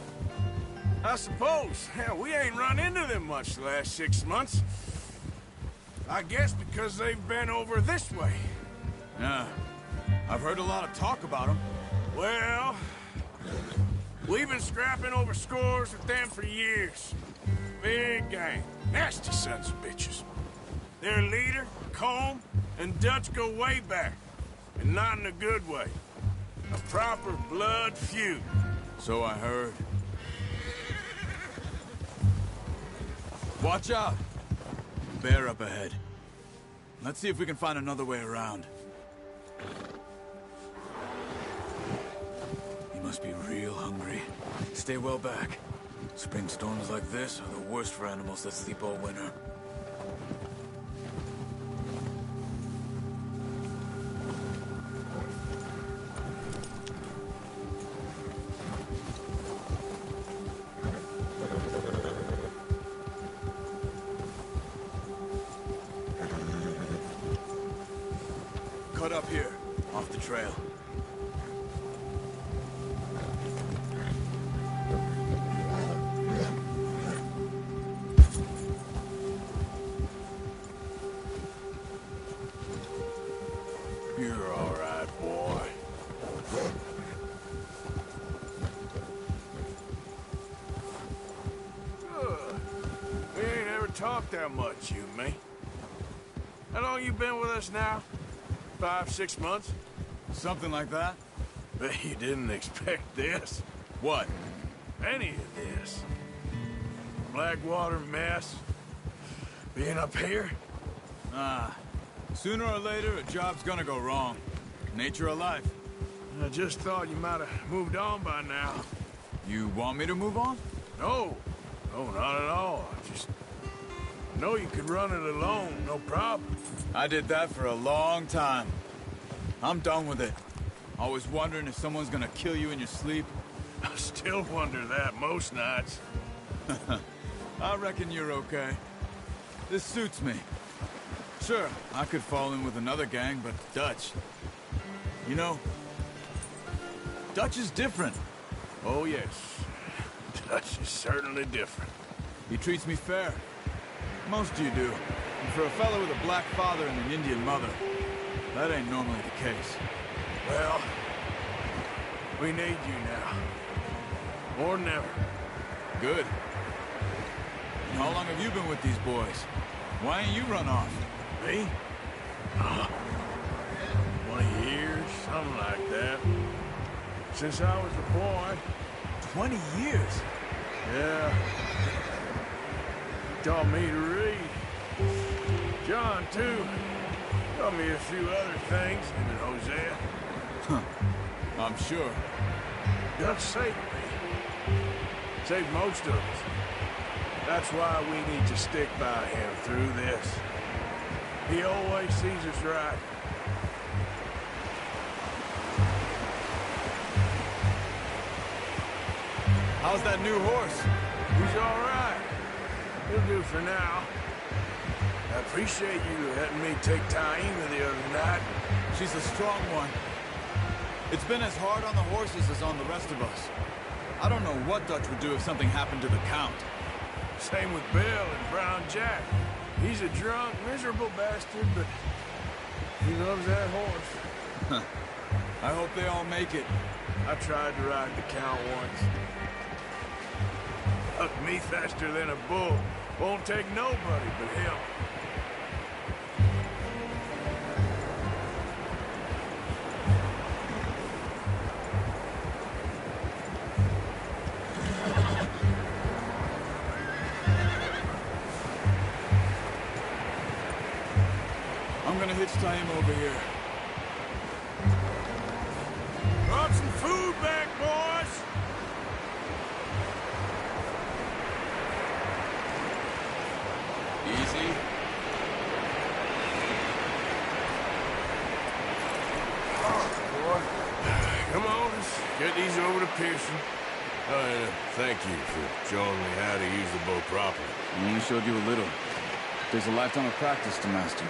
S2: I suppose. Hell, we ain't run into them much the last 6 months. I guess because they've been over this way.
S11: Yeah. I've heard a lot of talk about them.
S2: Well, we've been scrapping over scores with them for years. Big gang. Nasty sons of bitches. Their leader, Colm, and Dutch go way back. And not in a good way. A proper blood feud.
S11: So I heard. Watch out! Bear up ahead. Let's see if we can find another way around. He must be real hungry. Stay well back. Spring storms like this are the worst for animals that sleep all winter. Cut up here, off the trail.
S2: You're all right, boy. Good. We ain't ever talked that much, you and me. How long you been with us now? 5, 6 months?
S11: Something like that?
S2: Bet you didn't expect this.
S11: What?
S2: Any of this. Blackwater mess. Being up here?
S11: Sooner or later, a job's gonna go wrong. Nature of life.
S2: I just thought you might have moved on by now.
S11: You want me to move on?
S2: No. No, not at all. I know you could run it alone, no problem.
S11: I did that for a long time. I'm done with it. Always wondering if someone's gonna kill you in your sleep.
S2: I still wonder that most nights.
S11: I reckon you're okay. This suits me. Sure, I could fall in with another gang, but Dutch... You know, Dutch is different.
S2: Oh, yes. Dutch is certainly different.
S11: He treats me fair. Most of you do. And for a fellow with a black father and an Indian mother, that ain't normally the case.
S2: Well, We need you now. More than ever.
S11: Good. How long have you been with these boys? Why ain't you run off?
S2: Me? 20 years, something like that. Since I was a boy.
S11: 20 years?
S2: Yeah. Taught me to read. John, too. Taught me a few other things, and Hosea.
S11: Huh. I'm sure.
S2: Dutch saved me. Saved most of us. That's why we need to stick by him through this. He always sees us right.
S11: How's that new horse?
S2: He's all right. He'll do for now. I appreciate you letting me take Taima the other night.
S11: She's a strong one. It's been as hard on the horses as on the rest of us. I don't know what Dutch would do if something happened to the Count.
S2: Same with Bill and Brown Jack. He's a drunk, miserable bastard, but he loves that horse.
S11: Huh. I hope they all make it.
S2: I tried to ride the Count once. Hucked me faster than a bull. Won't take nobody but him.
S11: I'm gonna hitch Taima over here.
S2: Brought some food back, boys!
S11: Easy.
S2: Come on, let's get these over to Pearson. Thank you for showing me how to use the bow properly.
S11: I only showed you a little. There's a lifetime of practice to master.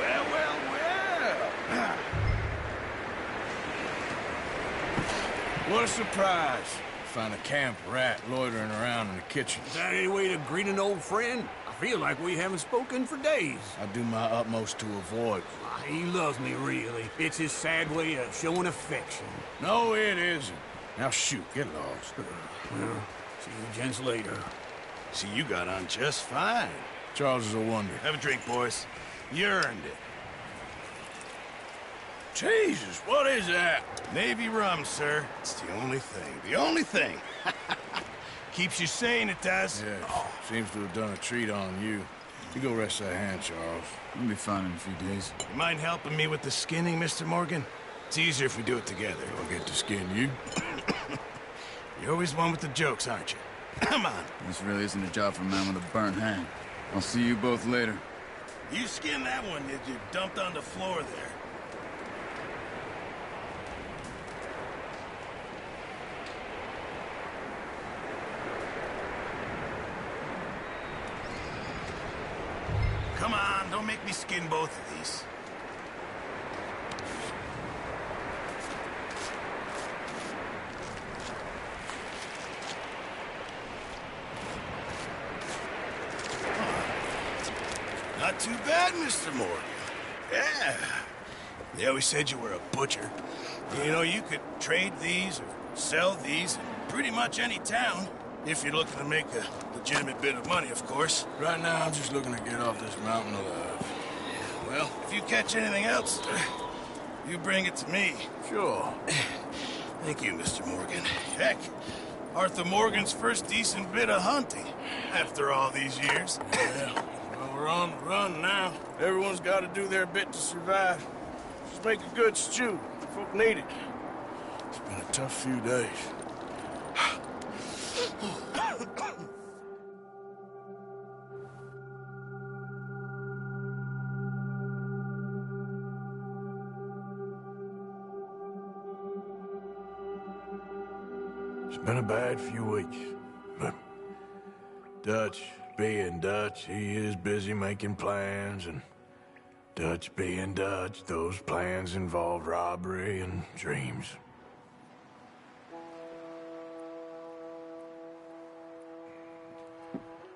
S2: Well, well, well! What a surprise. Find a camp rat loitering around in the kitchen.
S1: Is that any way to greet an old friend? I feel like we haven't spoken for days.
S2: I do my utmost to avoid.
S1: He loves me, really. It's his sad way of showing affection.
S2: No, it isn't. Now shoot, get lost.
S1: Well, see you gents later.
S8: See, you got on just fine.
S2: Charles is a wonder.
S8: Have a drink, boys. You earned it.
S2: Jesus, what is that?
S8: Navy rum, sir. It's the only thing. The only thing. Keeps you sane, it does.
S2: Yeah, seems to have done a treat on you. You go rest that hand, Charles.
S11: We'll be fine in a few days.
S8: You mind helping me with the skinning, Mr. Morgan? It's easier if we do it together.
S2: I'll get to skin you.
S8: You're always one with the jokes, aren't you? Come on.
S11: This really isn't a job for a man with a burnt hand. I'll see you both later.
S8: You skinned that one that you dumped on the floor there. Come on, don't make me skin both of these. Not too bad, Mr. Morgan. Yeah. They always said you were a butcher. You know, you could trade these or sell these in pretty much any town. If you're looking to make a legitimate bit of money, of course.
S2: Right now, I'm just looking to get off this mountain alive.
S8: Well, if you catch anything else, you bring it to me.
S2: Sure.
S8: Thank you, Mr. Morgan. Heck, Arthur Morgan's first decent bit of hunting after all these years.
S2: Yeah, well, we're on the run now. Everyone's got to do their bit to survive. Just make a good stew. Folk need it. It's been a tough few days. It's been a bad few weeks, but Dutch being Dutch, he is busy making plans, and Dutch being Dutch, those plans involve robbery and dreams.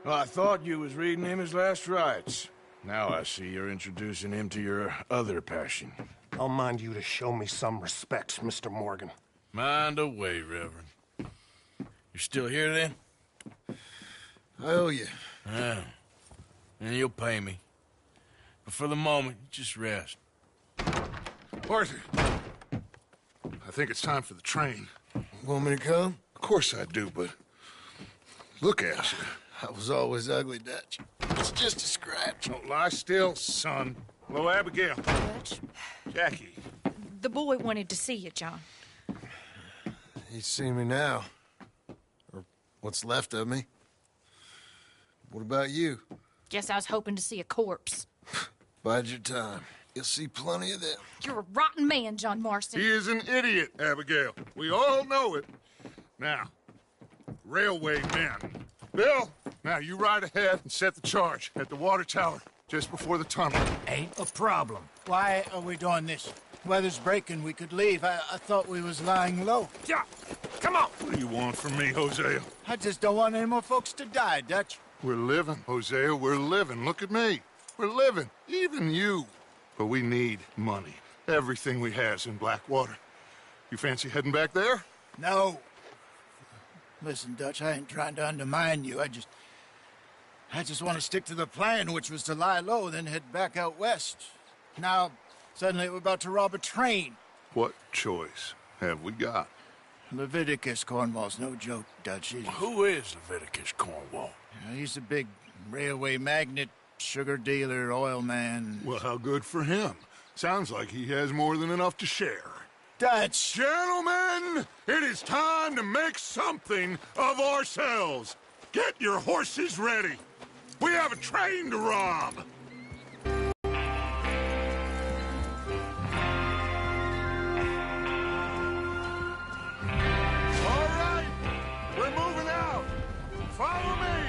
S2: Well, I thought you was reading him his last rites. Now I see you're introducing him to your other passion.
S7: I'll mind you to show me some respect, Mr. Morgan.
S2: Mind away, Reverend. You're still here, then?
S8: I owe you.
S2: Yeah. And you'll pay me. But for the moment, just rest.
S3: Arthur, I think it's time for the train.
S8: Want me to come?
S3: Of course I do, but look at you.
S8: I was always ugly, Dutch. It's just a scratch.
S3: Don't lie still, son. Hello, Abigail.
S4: Dutch,
S3: Jackie.
S4: the boy wanted to see you, John.
S8: He's seen me now. Or what's left of me. What about you?
S4: Guess I was hoping to see a corpse.
S8: Bide your time. You'll see plenty of them.
S4: You're a rotten man, John Marston.
S3: He is an idiot, Abigail. We all know it. Now, railway men. Bill, now you ride ahead and set the charge at the water tower just before the tunnel.
S5: Ain't a problem. Why are we doing this? Weather's breaking. We could leave. I thought we was lying low.
S3: Yeah, come on. What do you want from me, Hosea?
S5: I just don't want any more folks to die, Dutch.
S3: We're living, Hosea. We're living. Look at me. We're living. Even you. But we need money. Everything we has in Blackwater. You fancy heading back there?
S5: No. Listen, Dutch, I ain't trying to undermine you. I just want to stick to the plan, which was to lie low, then head back out west. Now, suddenly we're about to rob a train.
S3: What choice have we got?
S5: Leviticus Cornwall's no joke, Dutch.
S2: Who is Leviticus Cornwall?
S5: He's a big railway magnate, sugar dealer, oil man.
S3: Well, how good for him. Sounds like he has more than enough to share.
S5: Dutch!
S3: Gentlemen, it is time to make something of ourselves. Get your horses ready. We have a train to rob. All right, we're moving out. Follow me.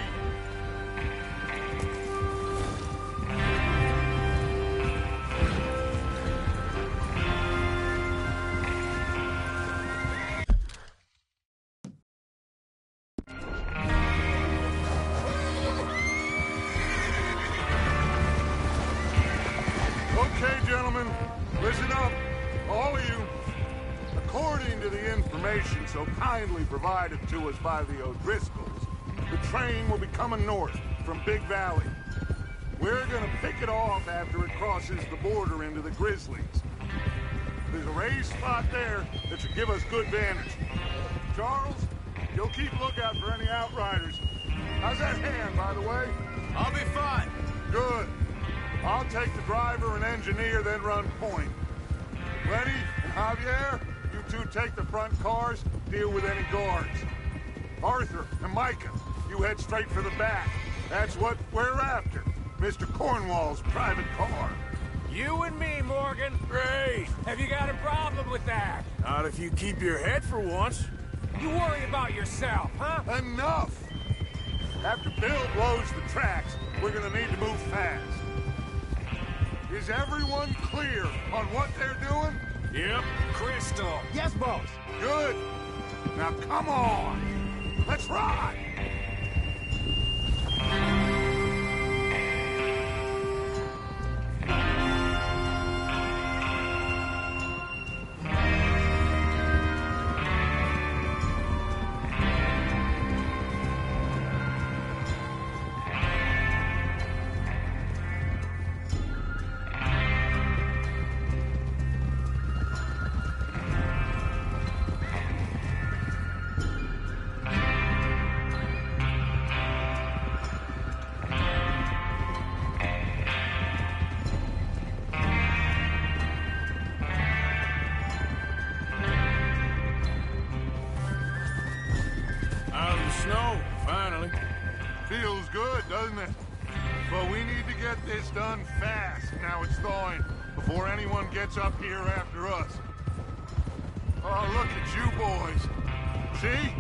S3: Okay, gentlemen, listen up, all of you. According to the information so kindly provided to us by the O'Driscolls, the train will be coming north from Big Valley. We're gonna pick it off after it crosses the border into the Grizzlies. There's a raised spot there that should give us good vantage. Charles, you'll keep lookout for any outriders. How's that hand, by the way?
S12: I'll be fine.
S3: Good. I'll take the driver and engineer, then run point. Lenny and Javier, you two take the front cars, deal with any guards. Arthur and Micah, you head straight for the back. That's what we're after. Mr. Cornwall's private car.
S1: You and me, Morgan.
S2: Great.
S1: Have you got a problem with that?
S2: Not if you keep your head for once.
S1: You worry about yourself, huh?
S3: Enough! After Bill blows the tracks, we're gonna need to move fast. Is everyone clear on what they're doing?
S2: Yep.
S1: Crystal.
S5: Yes, boss.
S3: Good. Now come on. Let's ride.
S2: Snow, finally.
S3: Feels good, doesn't it? But we need to get this done fast, now it's thawing, before anyone gets up here after us. Oh, look at you boys. See?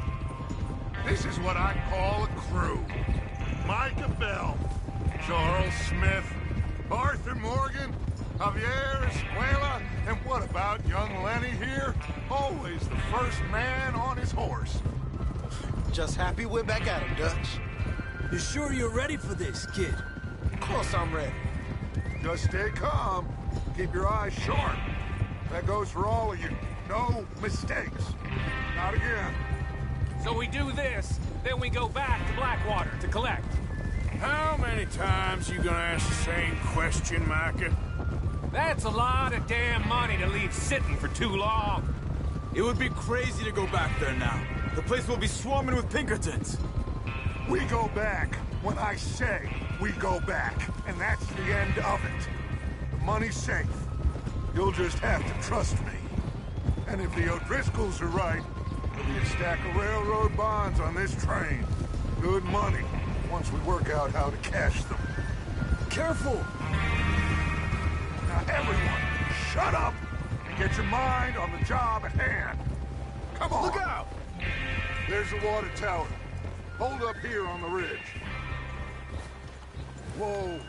S3: This is what I call a crew. Micah Bell, Charles Smith, Arthur Morgan, Javier Escuela, and what about young Lenny here? Always the first man on his horse.
S8: Just happy we're back at him, Dutch.
S1: You sure you're ready for this, kid?
S3: Of course I'm ready. Just stay calm. Keep your eyes sharp. That goes for all of you. No mistakes. Not again.
S13: So we do this, then we go back to Blackwater to collect.
S2: How many times you gonna ask the same question, Micah?
S13: That's a lot of damn money to leave sitting for too long.
S11: It would be crazy to go back there now. The place will be swarming with Pinkertons.
S3: We go back when I say we go back, and that's the end of it. The money's safe. You'll just have to trust me. And if the O'Driscolls are right, there'll be a stack of railroad bonds on this train. Good money, once we work out how to cash them.
S1: Careful!
S3: Now everyone, shut up and get your mind on the job at hand. Come on! Look out! There's the water tower. Hold up here on the ridge. Whoa.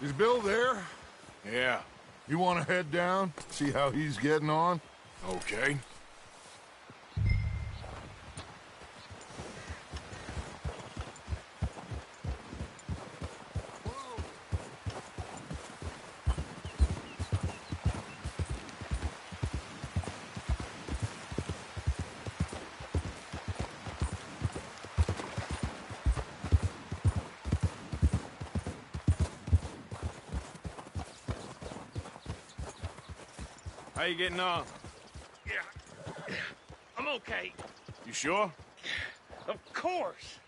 S3: Is Bill there?
S2: Yeah.
S3: You want to head down, see how he's getting on?
S2: Okay.
S13: How you getting on? Yeah, I'm okay.
S2: You sure?
S13: Of course.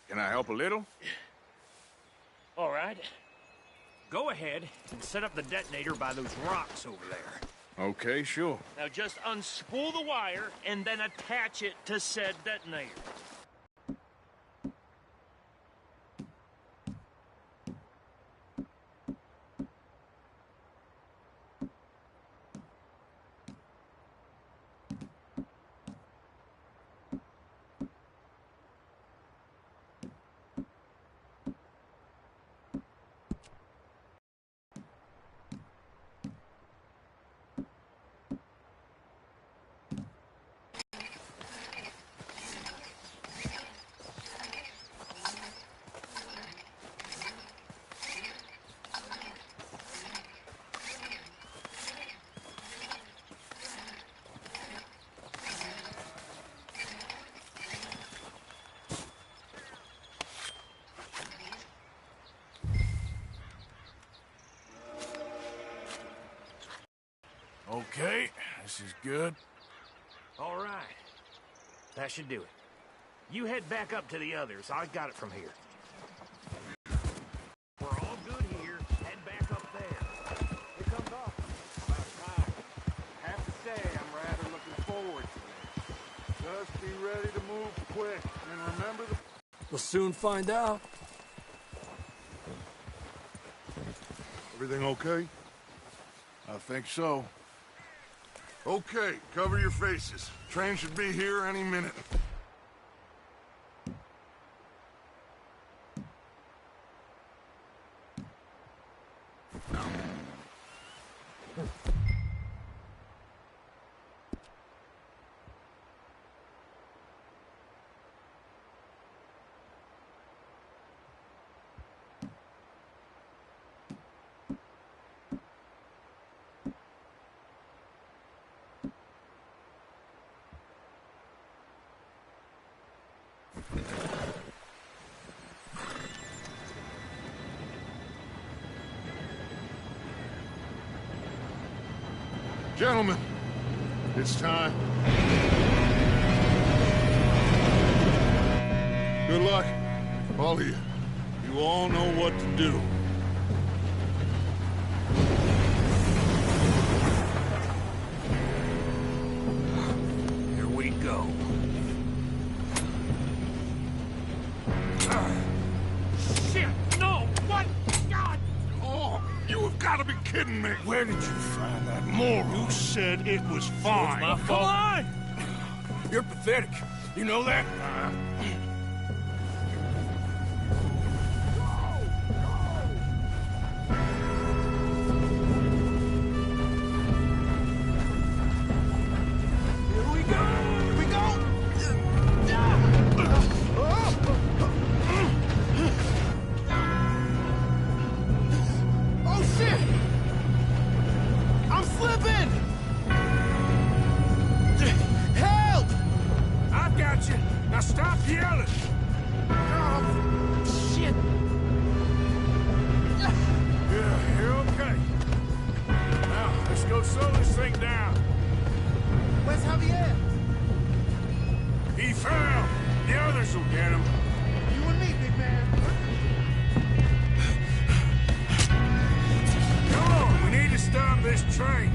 S2: Can I help a little?
S13: All right. Go ahead and set up the detonator by those rocks over there.
S2: Okay, sure.
S13: Now just unspool the wire and then attach it to said detonator.
S2: Okay, this is good.
S13: All right. That should do it. You head back up to the others. I got it from here. We're all good here. Head back up there.
S3: Here comes off. About time. I have to say, I'm rather looking forward to this. Just be ready to move quick, and remember the...
S1: We'll soon find out.
S3: Everything okay?
S2: I think so.
S3: Okay, cover your faces. Train should be here any minute. Gentlemen, it's time. Good luck, all of you. You all know what to do.
S13: Here we go. Shit! No! What? God!
S3: Oh, you have got to be kidding me.
S2: Where did you find that moron?
S3: You said it was fine.
S2: It's my fault.
S13: Come on!
S2: You're pathetic. You know that?
S13: Here we go!
S2: This'll get him.
S5: You and me, big man.
S2: Come on, we need to stop this train.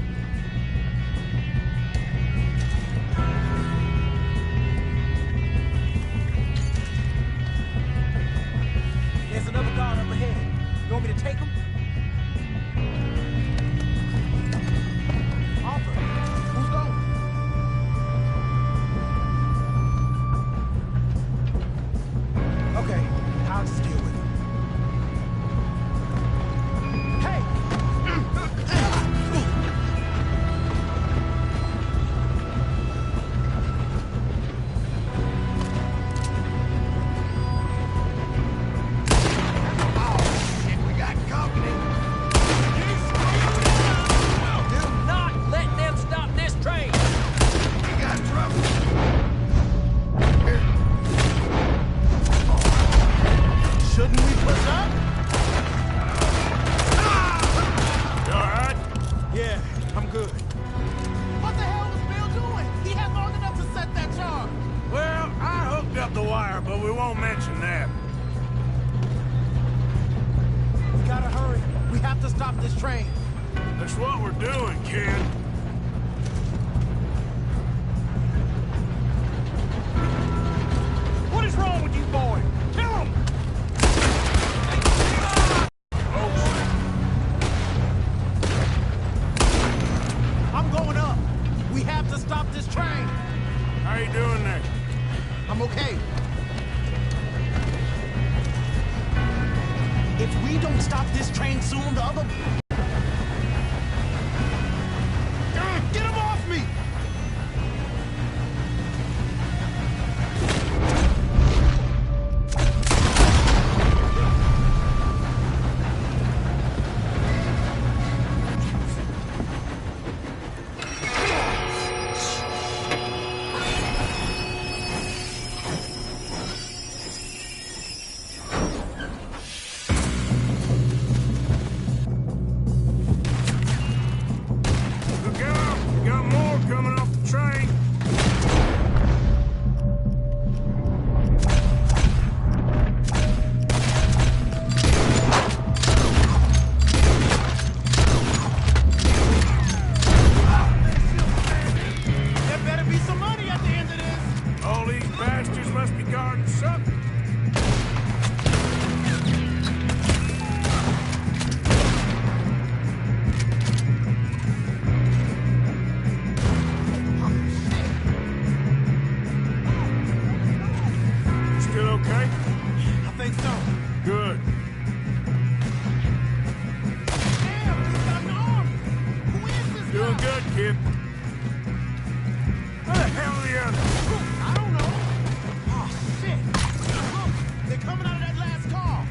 S1: There's another guard up ahead. You want me to take him? Arthur, who's going? Okay, I'll just deal with him. Hey! Do not let them stop this train!
S8: We got trouble.
S5: Shouldn't we push up?
S2: You all right?
S5: Yeah, I'm good. What the hell was Bill doing? He had long enough to set that charge.
S2: Well, I hooked up the wire, but we won't mention that.
S1: We gotta hurry. We have to stop this train.
S2: That's what we're doing, kid.
S1: What is wrong with you, boy? Kill him! I'm going up. We have to stop this train.
S2: How you doing there?
S1: I'm okay. If we don't stop this train soon, the other... Get him off me!
S2: Look out! We got more coming off the train.
S5: There better be some money at the end of this.
S2: All these bastards must be guarding something. Still okay?
S1: I think so.
S2: Good.
S5: Damn, he's got an arm. Who is this
S2: Doing
S5: guy?
S2: good, kid. Where the hell are the others?
S5: I don't know. Oh, shit. Look, they're coming out of that last car.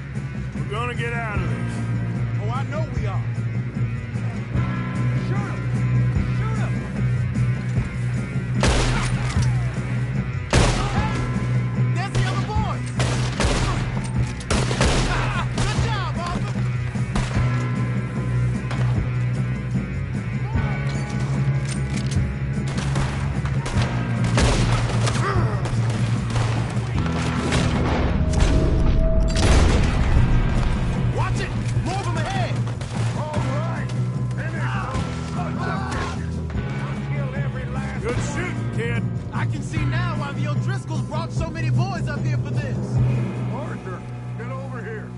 S2: We're gonna get out of this.
S5: Oh, I know we are. Shoot him! Shoot him! Hey, there's the other boys. Good job, Arthur. Watch it! More of them ahead!
S2: All right. Good shooting, kid.
S5: I can see now why the O'Driscolls brought so many boys up here for this.
S2: Arthur, get over here.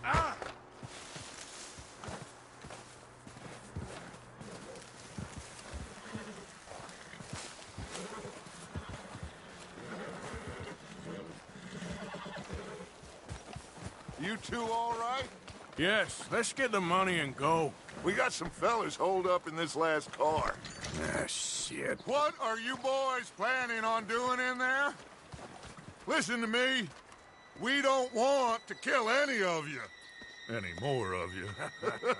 S2: Ah!
S3: You two all right?
S2: Yes, let's get the money and go.
S3: We got some fellas holed up in this last car.
S2: Ah, shit.
S3: What are you boys planning on doing in there? Listen to me. We don't want to kill any of you. Any more of you.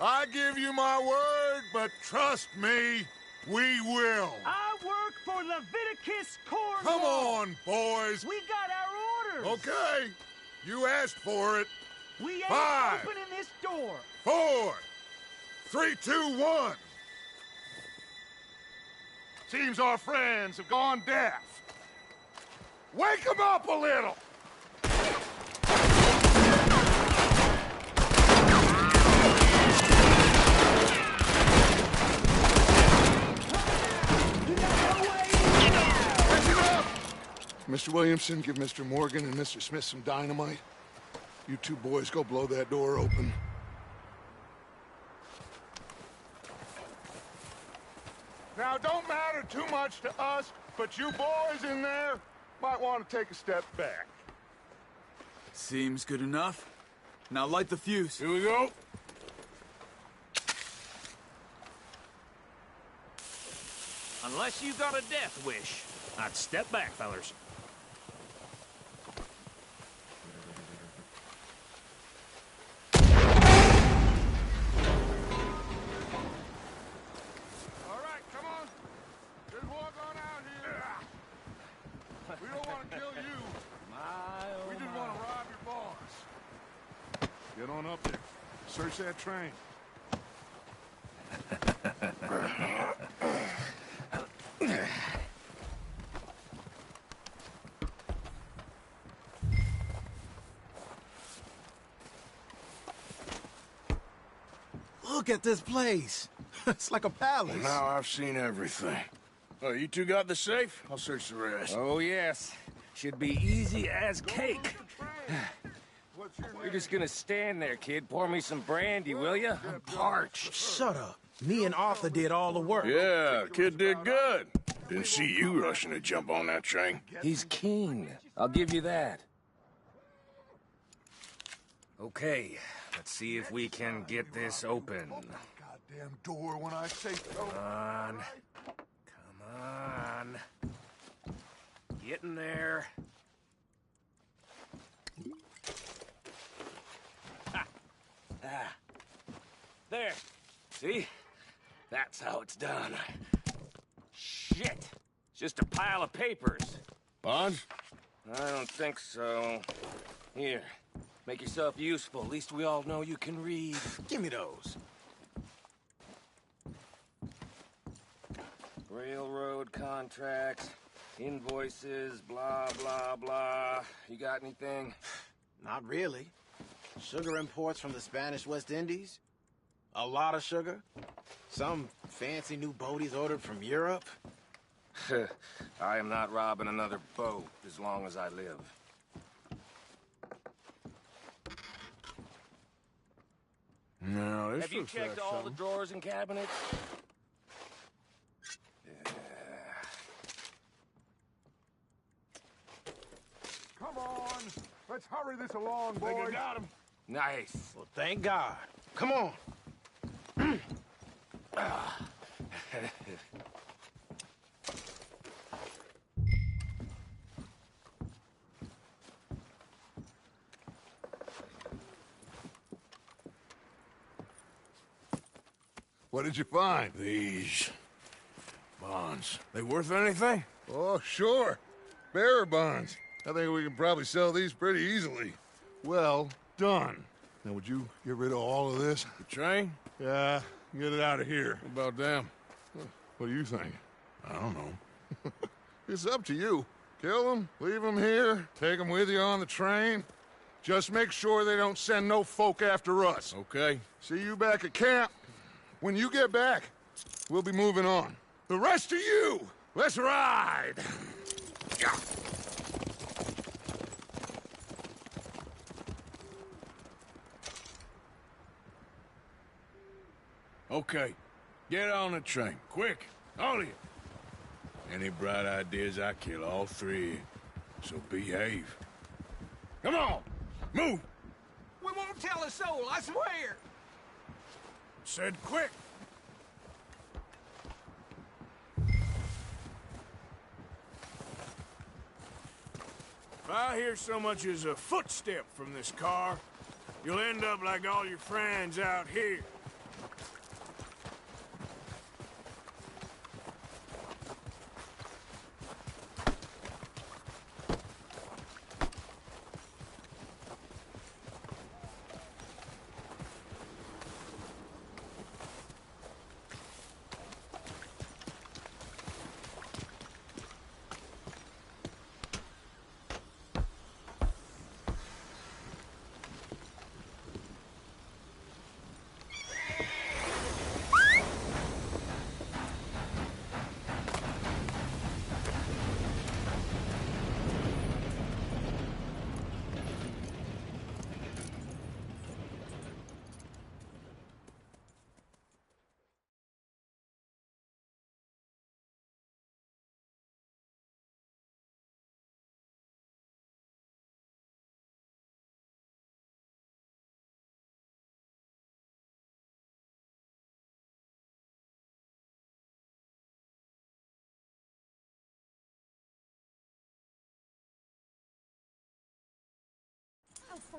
S3: I give you my word, but trust me, we will.
S13: I work for Leviticus Cornwall.
S3: Come on, boys.
S13: We got our orders.
S3: Okay. You asked for it.
S13: We ain't
S3: 5,
S13: opening this door.
S3: 4, 3, 2, 1. Seems our friends have gone deaf. Wake them up a little! Mr. Williamson, give Mr. Morgan and Mr. Smith some dynamite. You two boys go blow that door open. Now, it don't matter too much to us, but you boys in there might want to take a step back.
S11: Seems good enough. Now light the fuse.
S2: Here we go.
S13: Unless you got a death wish, I'd step back, fellers.
S3: We don't want to kill you. We just want to rob your boss. Get on up there. Search that train.
S5: Look at this place. It's like a palace.
S2: Well, now I've seen everything. Oh, you two got the safe? I'll search the rest.
S14: Oh, yes. Should be easy as cake. You're just gonna stand there, kid. Pour me some brandy, will you? I'm parched.
S15: Shut up. Me and Arthur did all the work.
S2: Yeah, the kid did good. Didn't see you rushing to jump on that train.
S14: He's keen. I'll give you that. Okay, let's see if we can get this open.
S3: Goddamn door when I say so.
S14: Come on. Come on. Get in there. Ah. There. See? That's how it's done. Shit. It's just a pile of papers.
S2: Bonds?
S14: I don't think so. Here. Make yourself useful. At least we all know you can read.
S15: Give me those.
S14: Railroad contracts, invoices, blah, blah, blah. You got anything?
S15: Not really. Sugar imports from the Spanish West Indies. A lot of sugar. Some fancy new boat he's ordered from Europe.
S14: I am not robbing another boat as long as I live.
S2: No, this
S14: Have you
S2: looks
S14: checked
S2: like
S14: all
S2: something.
S14: the drawers and cabinets?
S3: Come on. Let's hurry this along, boys.
S2: Think I got him.
S14: Nice.
S15: Well, thank God. Come on.
S3: What did you find?
S2: These bonds. They worth anything?
S3: Oh, sure. Bearer bonds. I think we can probably sell these pretty easily. Well done. Now, would you get rid of all of this?
S2: The train?
S3: Yeah, get it out of here.
S2: What about them?
S3: What do you think?
S2: I don't know.
S3: It's up to you. Kill them, leave them here, take them with you on the train. Just make sure they don't send no folk after us.
S2: Okay.
S3: See you back at camp. When you get back, we'll be moving on. The rest of you, let's ride! Yeah.
S2: Okay. Get on the train. Quick. All of you. Any bright ideas, I kill all three. So behave. Come on! Move!
S15: We won't tell a soul, I swear.
S2: Said quick! If I hear so much as a footstep from this car, you'll end up like all your friends out here.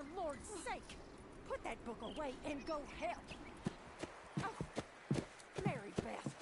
S10: For Lord's sake, put that book away and go help. Oh, Mary Beth.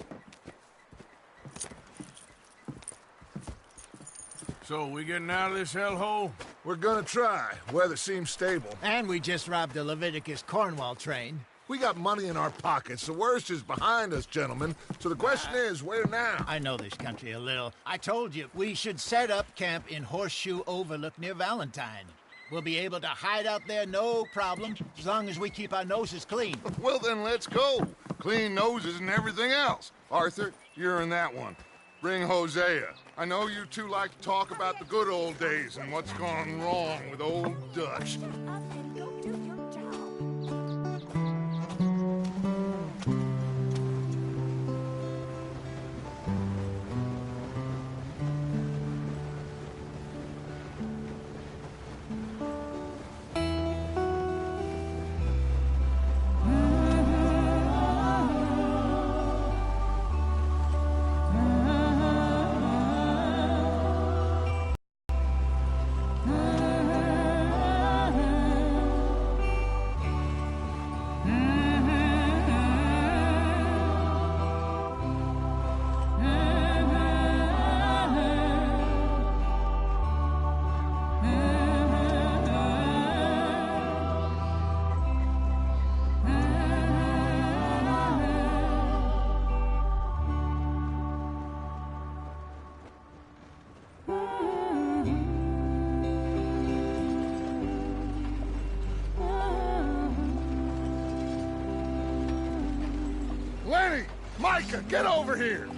S2: So, we getting out of this hellhole?
S3: We're gonna try. Weather seems stable.
S5: And we just robbed the Leviticus Cornwall train.
S3: We got money in our pockets. The worst is behind us, gentlemen. So the question is, where now?
S5: I know this country a little. I told you, we should set up camp in Horseshoe Overlook near Valentine. We'll be able to hide out there, no problem, as long as we keep our noses clean.
S3: Well, then let's go. Clean noses and everything else. Arthur, you're in that one. Bring Hosea. I know you two like to talk about the good old days and what's gone wrong with old Dutch. Lenny! Micah, get over here!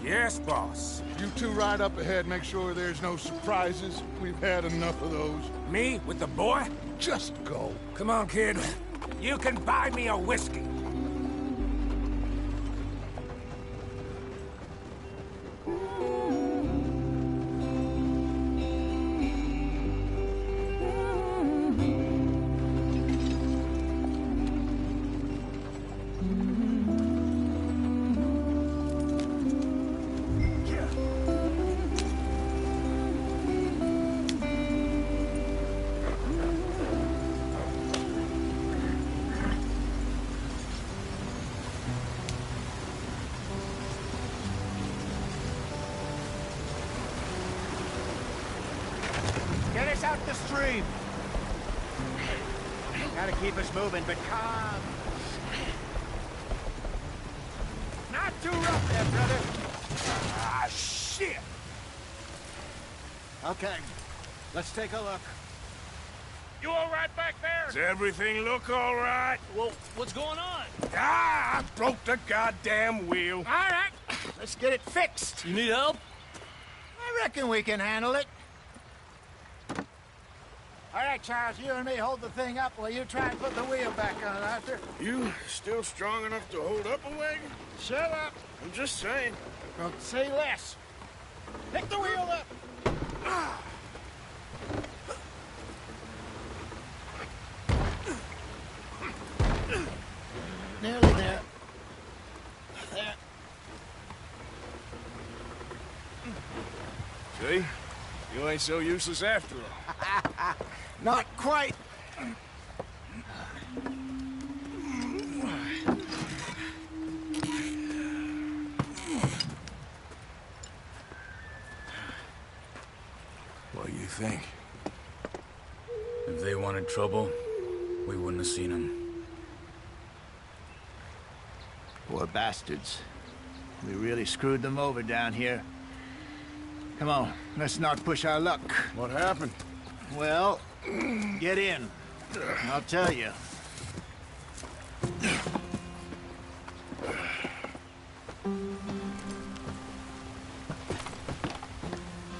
S14: Yes, boss.
S3: You two ride up ahead, make sure there's no surprises. We've had enough of those.
S14: Me with the boy?
S3: Just go.
S14: Come on, kid. You can buy me a whiskey.
S5: Get us out the stream. Gotta keep us moving, but calm. Not too rough there, brother.
S14: Ah, shit!
S5: Okay, let's take a look.
S13: You all right back there?
S2: Does everything look all right?
S13: Well, what's going on?
S2: Ah, I broke the goddamn wheel.
S5: All right, let's get it fixed.
S13: You need help?
S5: I reckon we can handle it. All right, Charles, you and me hold the thing up while you try and put the wheel back on, Arthur.
S2: You still strong enough to hold up a wagon?
S5: Shut up.
S2: I'm just saying.
S5: Don't say less. Pick the wheel up. Nearly there. There.
S2: See? You ain't so useless after all.
S5: Not quite.
S2: What do you think?
S11: If they wanted trouble, we wouldn't have seen them.
S5: Poor bastards. We really screwed them over down here. Come on, let's not push our luck.
S2: What happened?
S5: Well, get in. I'll tell you.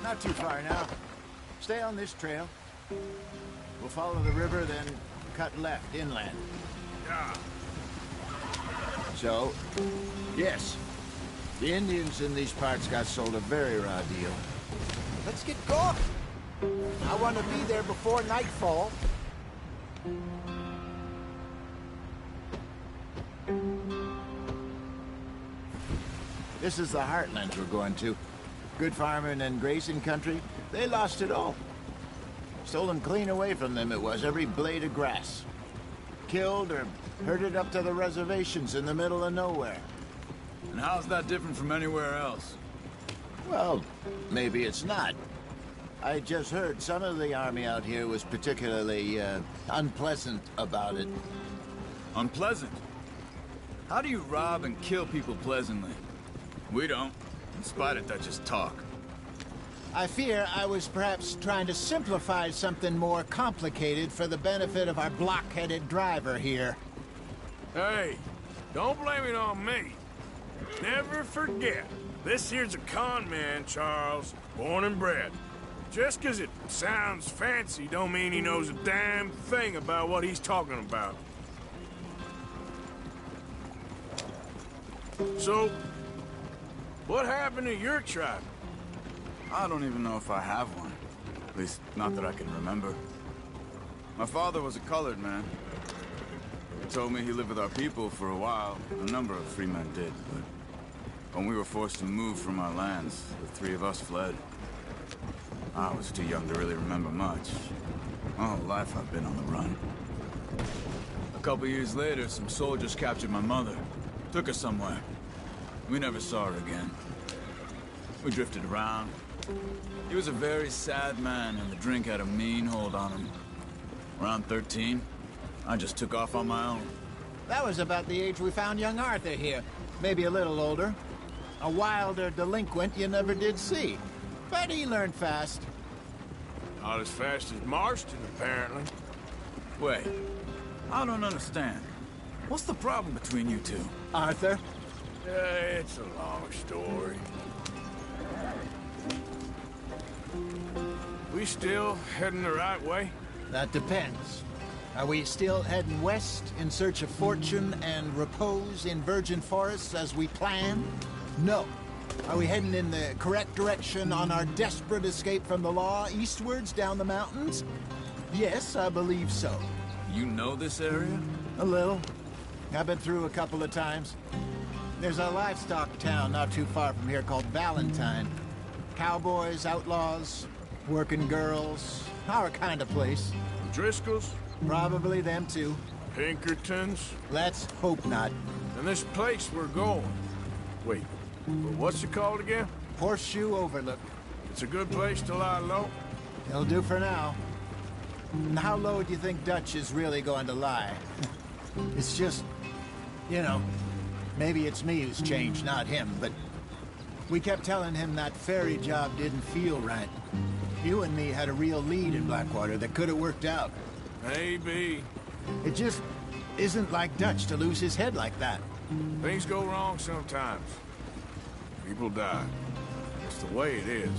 S5: Not too far now. Stay on this trail. We'll follow the river, then cut left inland. So, yes, the Indians in these parts got sold a very raw deal. Let's get going. I want to be there before nightfall. This is the heartlands we're going to. Good farming and grazing country. They lost it all. Stolen clean away from them it was, every blade of grass. Killed or herded up to the reservations in the middle of nowhere.
S11: And how's that different from anywhere else?
S5: Well, maybe it's not. I just heard some of the army out here was particularly, unpleasant about it.
S11: Unpleasant? How do you rob and kill people pleasantly? We don't, in spite of Dutch's talk.
S5: I fear I was perhaps trying to simplify something more complicated for the benefit of our block-headed driver here.
S2: Hey, don't blame it on me. Never forget, this here's a con man, Charles, born and bred. Just 'cause it sounds fancy don't mean he knows a damn thing about what he's talking about. So, what happened to your tribe?
S11: I don't even know if I have one. At least, not that I can remember. My father was a colored man. He told me he lived with our people for a while. A number of free men did, but when we were forced to move from our lands, the three of us fled. I was too young to really remember much. My whole life I've been on the run. A couple years later, some soldiers captured my mother. Took her somewhere. We never saw her again. We drifted around. He was a very sad man, and the drink had a mean hold on him. Around 13, I just took off on my own.
S5: That was about the age we found young Arthur here. Maybe a little older. A wilder delinquent you never did see. But he learned fast.
S2: Not as fast as Marston, apparently.
S11: Wait, I don't understand. What's the problem between you two?
S5: Arthur?
S2: It's a long story. We still heading the right way?
S5: That depends. Are we still heading west in search of fortune and repose in virgin forests as we planned? No. Are we heading in the correct direction on our desperate escape from the law eastwards down the mountains? Yes, I believe so.
S11: You know this area?
S5: A little. I've been through a couple of times. There's a livestock town not too far from here called Valentine. Cowboys, outlaws, working girls, our kind of place.
S2: Driscolls?
S5: Probably them too.
S2: Pinkertons?
S5: Let's hope not.
S2: And this place we're going. Wait, what's it called again?
S5: Horseshoe Overlook.
S2: It's a good place to lie low?
S5: It'll do for now. And how low do you think Dutch is really going to lie? It's just, you know, maybe it's me who's changed, not him, but we kept telling him that ferry job didn't feel right. You and me had a real lead in Blackwater that could have worked out.
S2: Maybe.
S5: It just isn't like Dutch to lose his head like that.
S2: Things go wrong sometimes. People die. It's the way it is.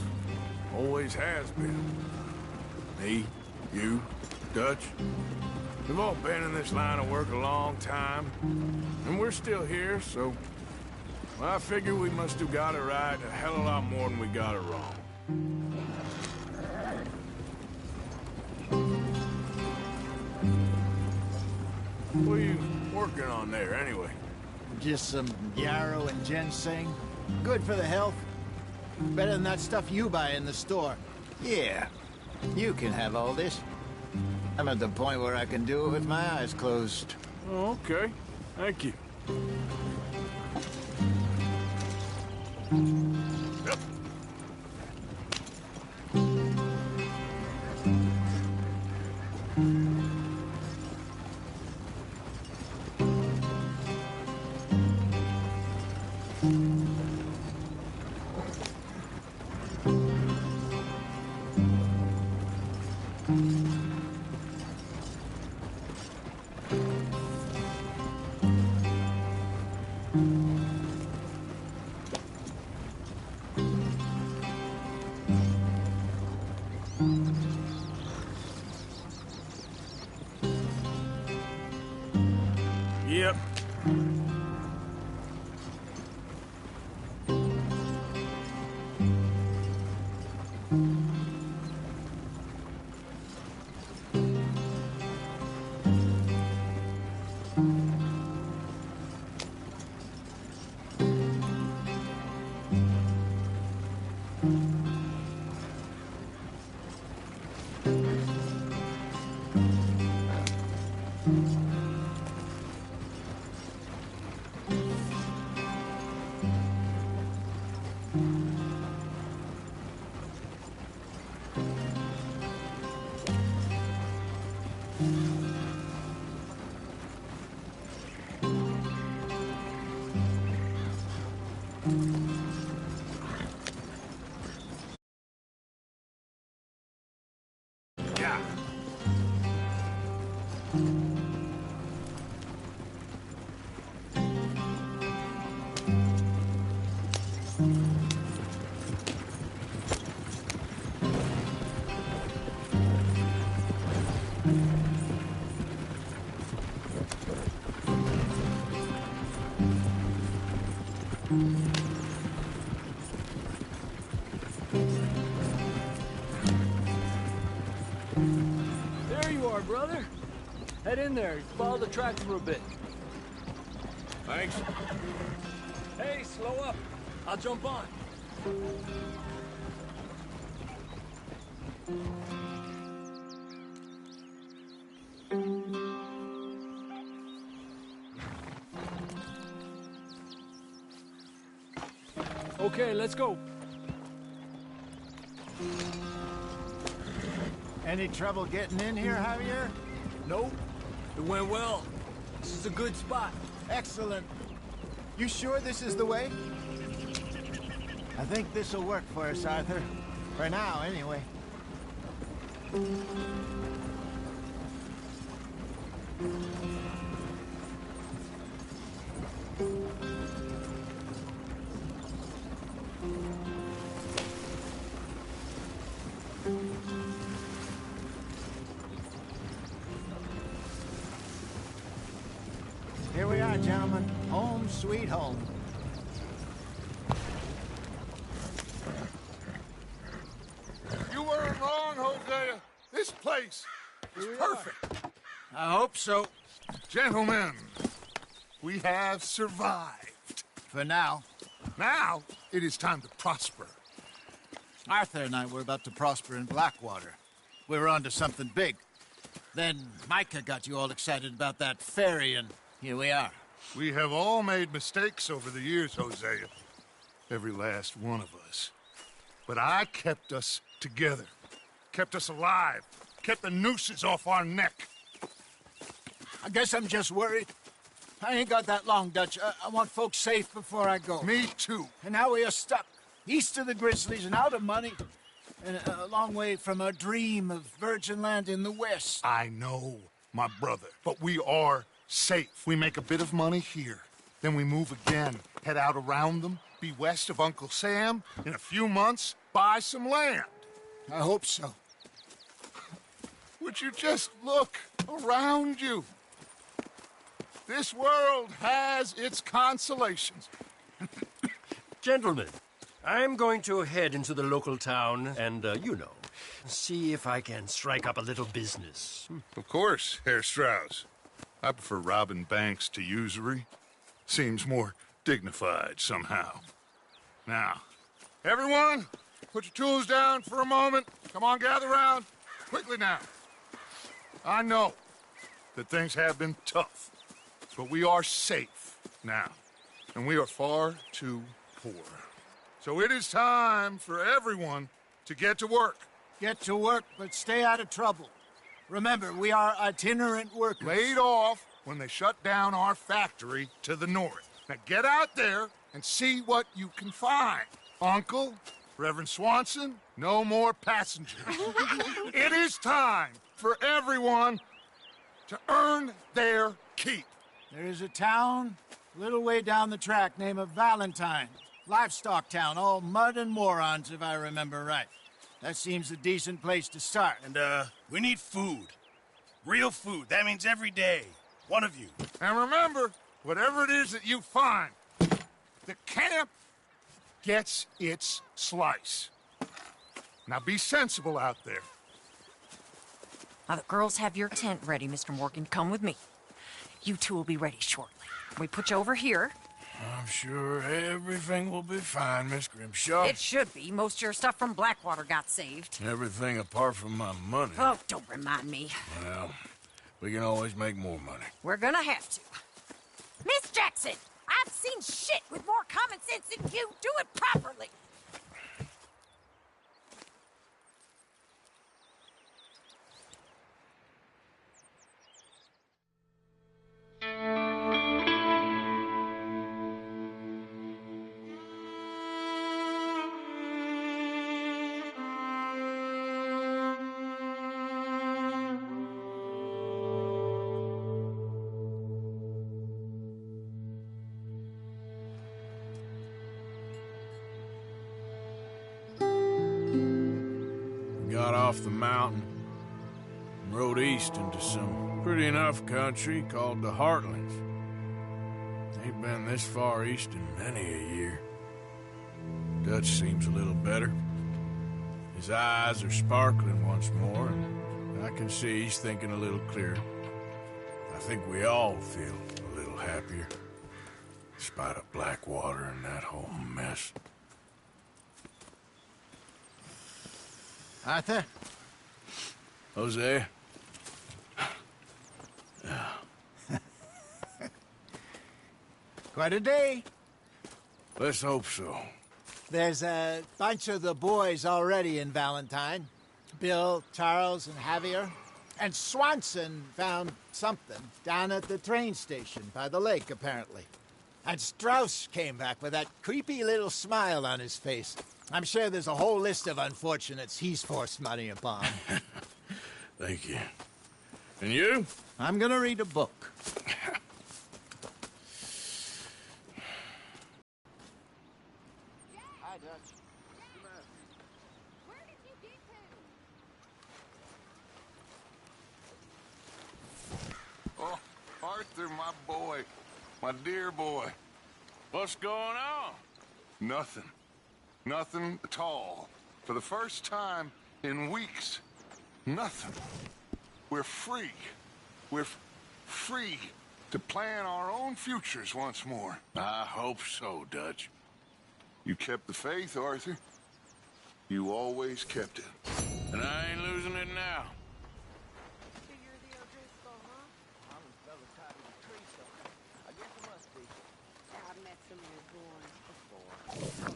S2: Always has been. Me, you, Dutch. We've all been in this line of work a long time. And we're still here, so... well, I figure we must have got it right a hell of a lot more than we got it wrong. What are you working on there, anyway?
S5: Just some yarrow and ginseng. Good for the health. Better than that stuff you buy in the store. Yeah, you can have all this. I'm at the point where I can do it with my eyes closed.
S2: Oh, okay. Thank you. Yep. Yep.
S1: you are, brother. Head in there. Follow the tracks for a bit.
S2: Thanks.
S1: Hey, slow up. I'll jump on. Okay, let's go.
S5: Any trouble getting in here, Javier?
S1: Nope. It went well. This is a good spot.
S5: Excellent. You sure this is the way? I think this'll work for us, Arthur. For now, anyway. Here we are, gentlemen. Home sweet home.
S3: You weren't wrong, Hosea. This place is perfect.
S5: I hope so.
S3: Gentlemen, we have survived.
S5: For now.
S3: Now, it is time to prosper.
S5: Arthur and I were about to prosper in Blackwater. We were onto something big. Then Micah got you all excited about that ferry, and here we are.
S3: We have all made mistakes over the years, Hosea. Every last one of us. But I kept us together. Kept us alive. Kept the nooses off our neck.
S5: I guess I'm just worried. I ain't got that long, Dutch. I want folks safe before I go.
S3: Me too.
S5: And now we are stuck. East of the Grizzlies and out of money. And a long way from our dream of virgin land in the west.
S3: I know, my brother. But we are safe. We make a bit of money here. Then we move again. Head out around them. Be west of Uncle Sam. In a few months, buy some land.
S5: I hope so.
S3: Would you just look around you? This world has its consolations.
S16: Gentlemen, I'm going to head into the local town and, see if I can strike up a little business.
S3: Of course, Herr Strauss. I prefer robbing banks to usury. Seems more dignified somehow. Now, everyone, put your tools down for a moment. Come on, gather round. Quickly now. I know that things have been tough, but we are safe now, and we are far too poor. So it is time for everyone to get to work.
S5: Get to work, but stay out of trouble. Remember, we are itinerant workers.
S3: Laid off when they shut down our factory to the north. Now get out there and see what you can find. Uncle, Reverend Swanson, no more passengers. It is time for everyone to earn their keep.
S5: There is a town a little way down the track named Valentine. Livestock town, all mud and morons, if I remember right. That seems a decent place to start.
S8: And, we need food. Real food. That means every day. One of you.
S3: And remember, whatever it is that you find, the camp gets its slice. Now be sensible out there.
S10: Now, the girls have your tent ready, Mr. Morgan. Come with me. You two will be ready shortly. We put you over here.
S2: I'm sure everything will be fine, Miss Grimshaw.
S10: It should be. Most of your stuff from Blackwater got saved.
S2: Everything apart from my money.
S10: Oh, don't remind me.
S2: Well, we can always make more money.
S10: We're gonna have to. Miss Jackson, I've seen shit with more common sense than you. Do it properly.
S2: Got off the mountain and rode east into some pretty enough country called the Heartlands. Ain't been this far east in many a year. Dutch seems a little better. His eyes are sparkling once more, and I can see he's thinking a little clearer. I think we all feel a little happier. Despite of Blackwater and that whole mess.
S5: Arthur?
S2: Jose?
S5: Quite a day.
S2: Let's hope so.
S5: There's a bunch of the boys already in Valentine. Bill, Charles, and Javier. And Swanson found something down at the train station by the lake, apparently. And Strauss came back with that creepy little smile on his face. I'm sure there's a whole list of unfortunates he's forced money upon.
S2: Thank you. And you?
S5: I'm gonna read a book. Hi, Dutch.
S4: Where did you get to?
S3: Oh, Arthur, my boy. My dear boy.
S2: What's going on?
S3: Nothing. Nothing at all. For the first time in weeks. Nothing. We're free. We're free to plan our own futures once more.
S2: I hope so, Dutch.
S3: You kept the faith, Arthur. You always kept it.
S2: And I ain't losing it now.
S9: I've met some of your boys before.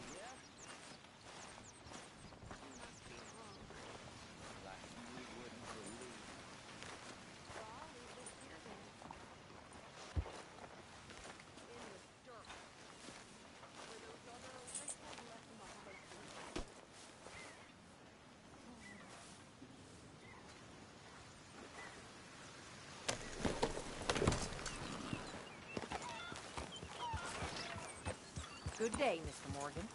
S10: Good day, Mr. Morgan.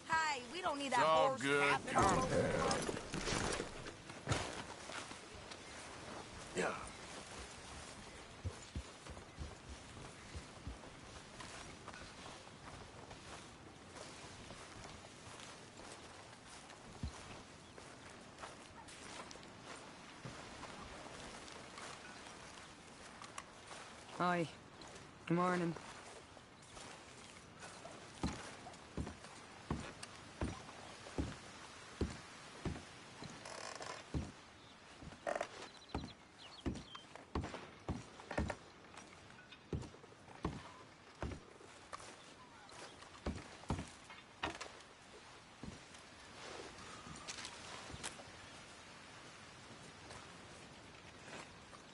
S9: Hey, we don't need that
S2: It's all
S9: horse
S2: good.
S9: tapping all over the place.
S2: Yeah.
S17: Hi. Good morning.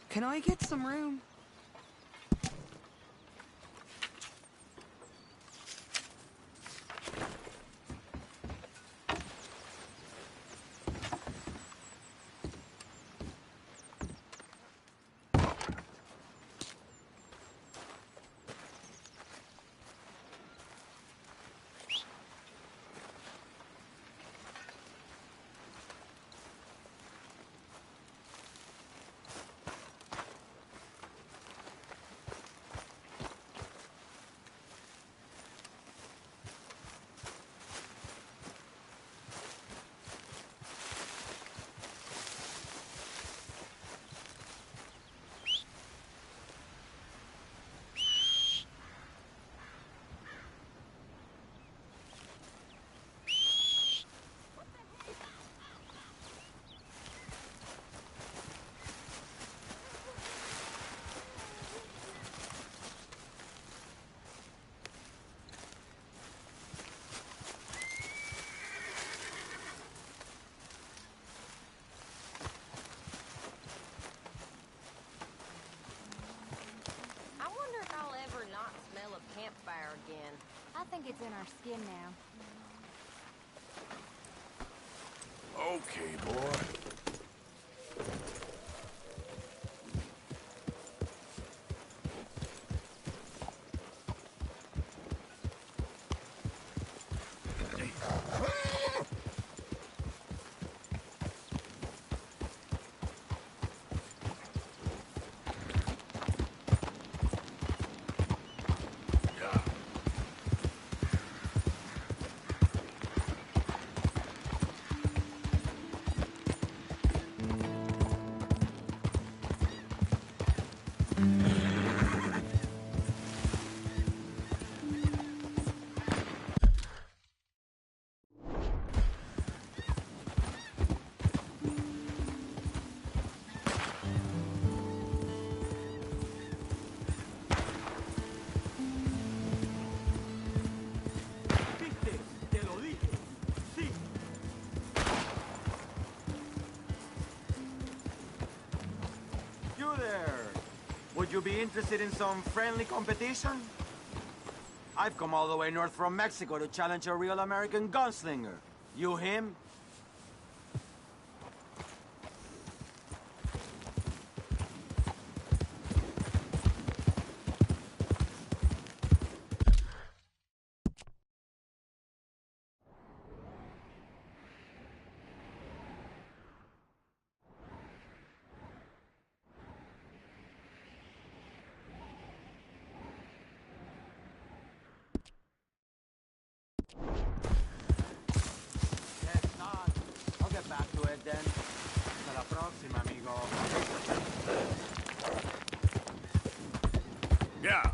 S17: Can I get some room?
S9: Campfire again.
S4: I think it's in our skin now.
S2: Okay, boy.
S18: You there. Would you be interested in some friendly competition? I've come all the way north from Mexico to challenge a real American gunslinger. You him? I'll get back to it then. Hasta la próxima, amigo.
S2: Yeah.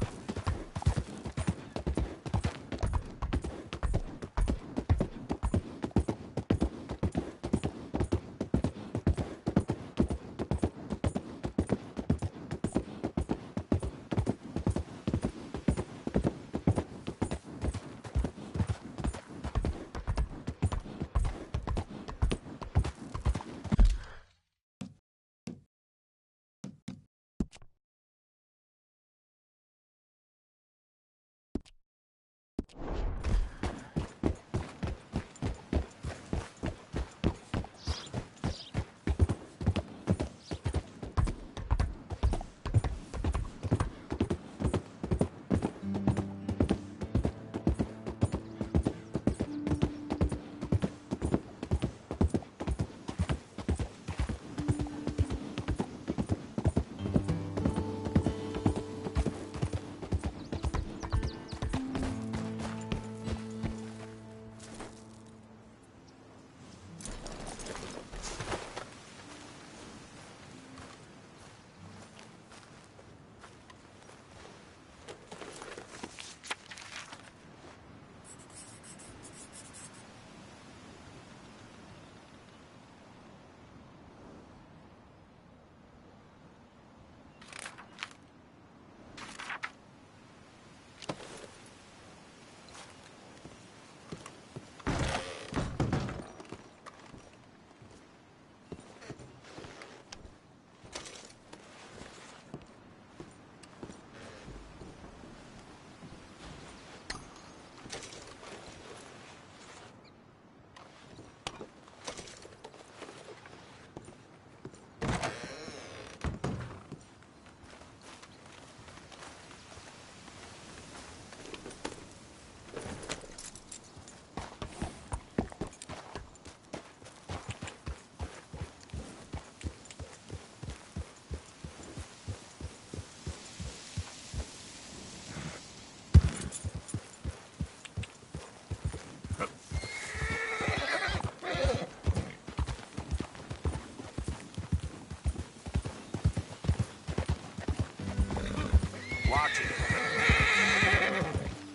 S14: Watch it.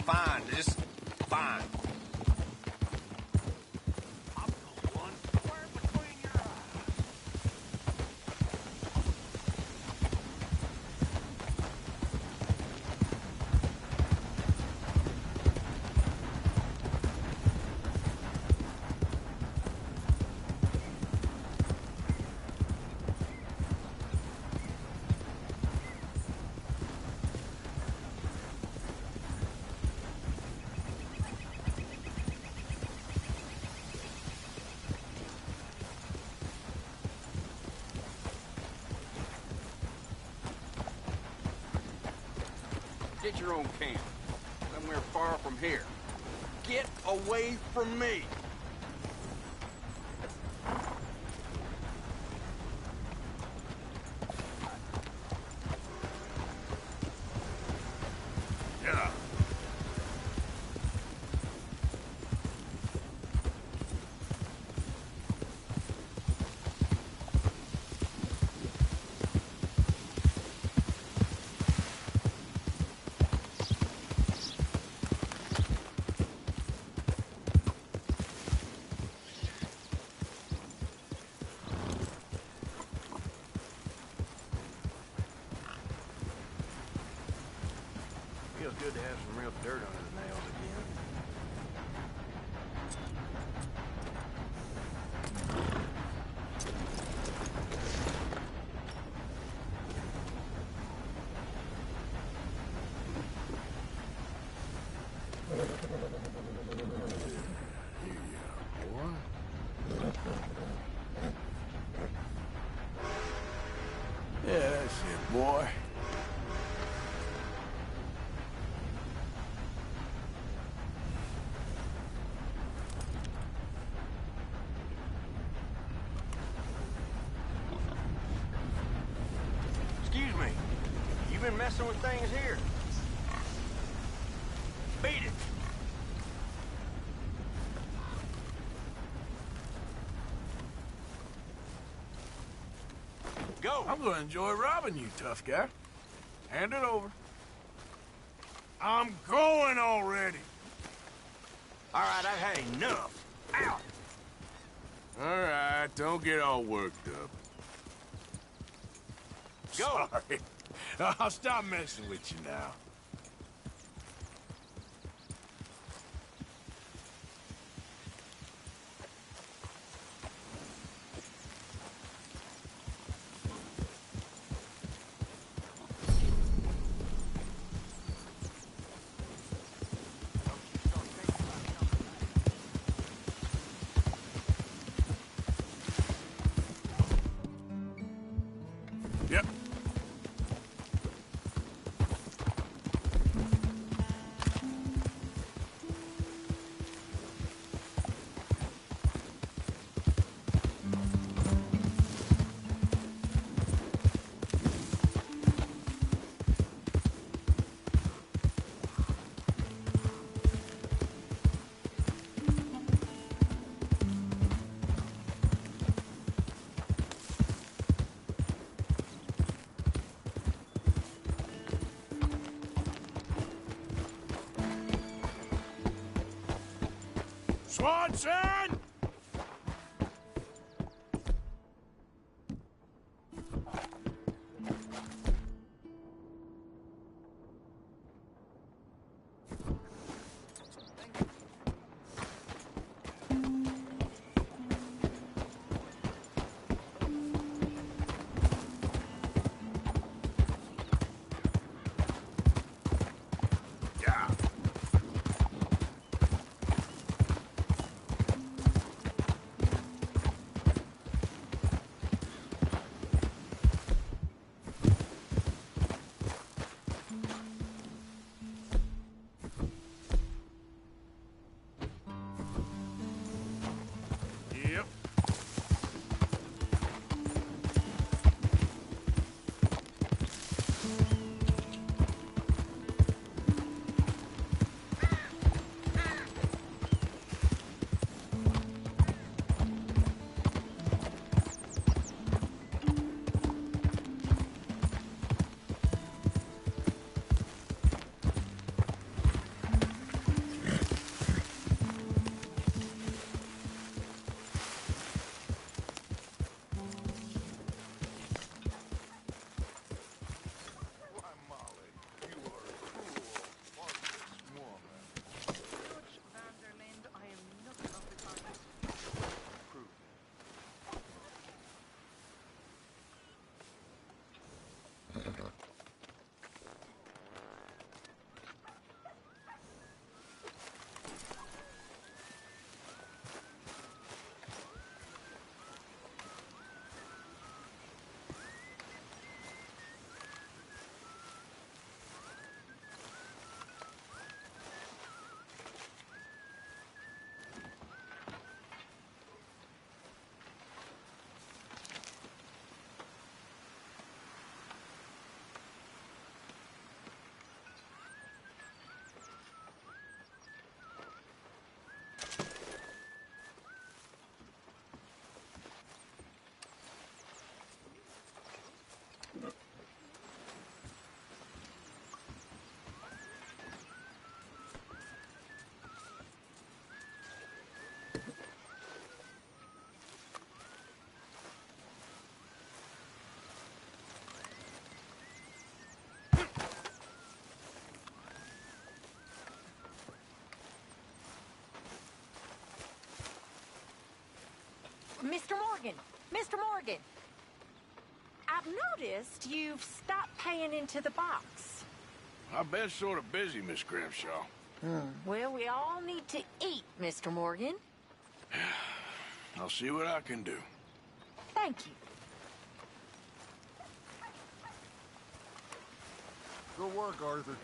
S14: Fine, just fine.
S19: Get your own camp. Somewhere far from here. Get away from me!
S2: Yeah.
S8: good to have some real dirt under the nails again. Yeah, that's it, boy.
S19: Excuse me. You been messing with things here? Beat it.
S8: Go. I'm gonna enjoy robbing you, tough guy. Hand it over. I'm going already.
S19: All right, I've had enough. Out.
S2: All right, don't get all worked up.
S19: Go.
S2: Sorry. I'll stop messing with you now. Yep. Swanson!
S10: Morgan! Mr. Morgan! I've noticed you've stopped paying into the box.
S2: I've been sort of busy, Miss Grimshaw.
S10: Well, we all need to eat, Mr. Morgan.
S2: I'll see what I can do.
S10: Thank you.
S3: Good work, Arthur.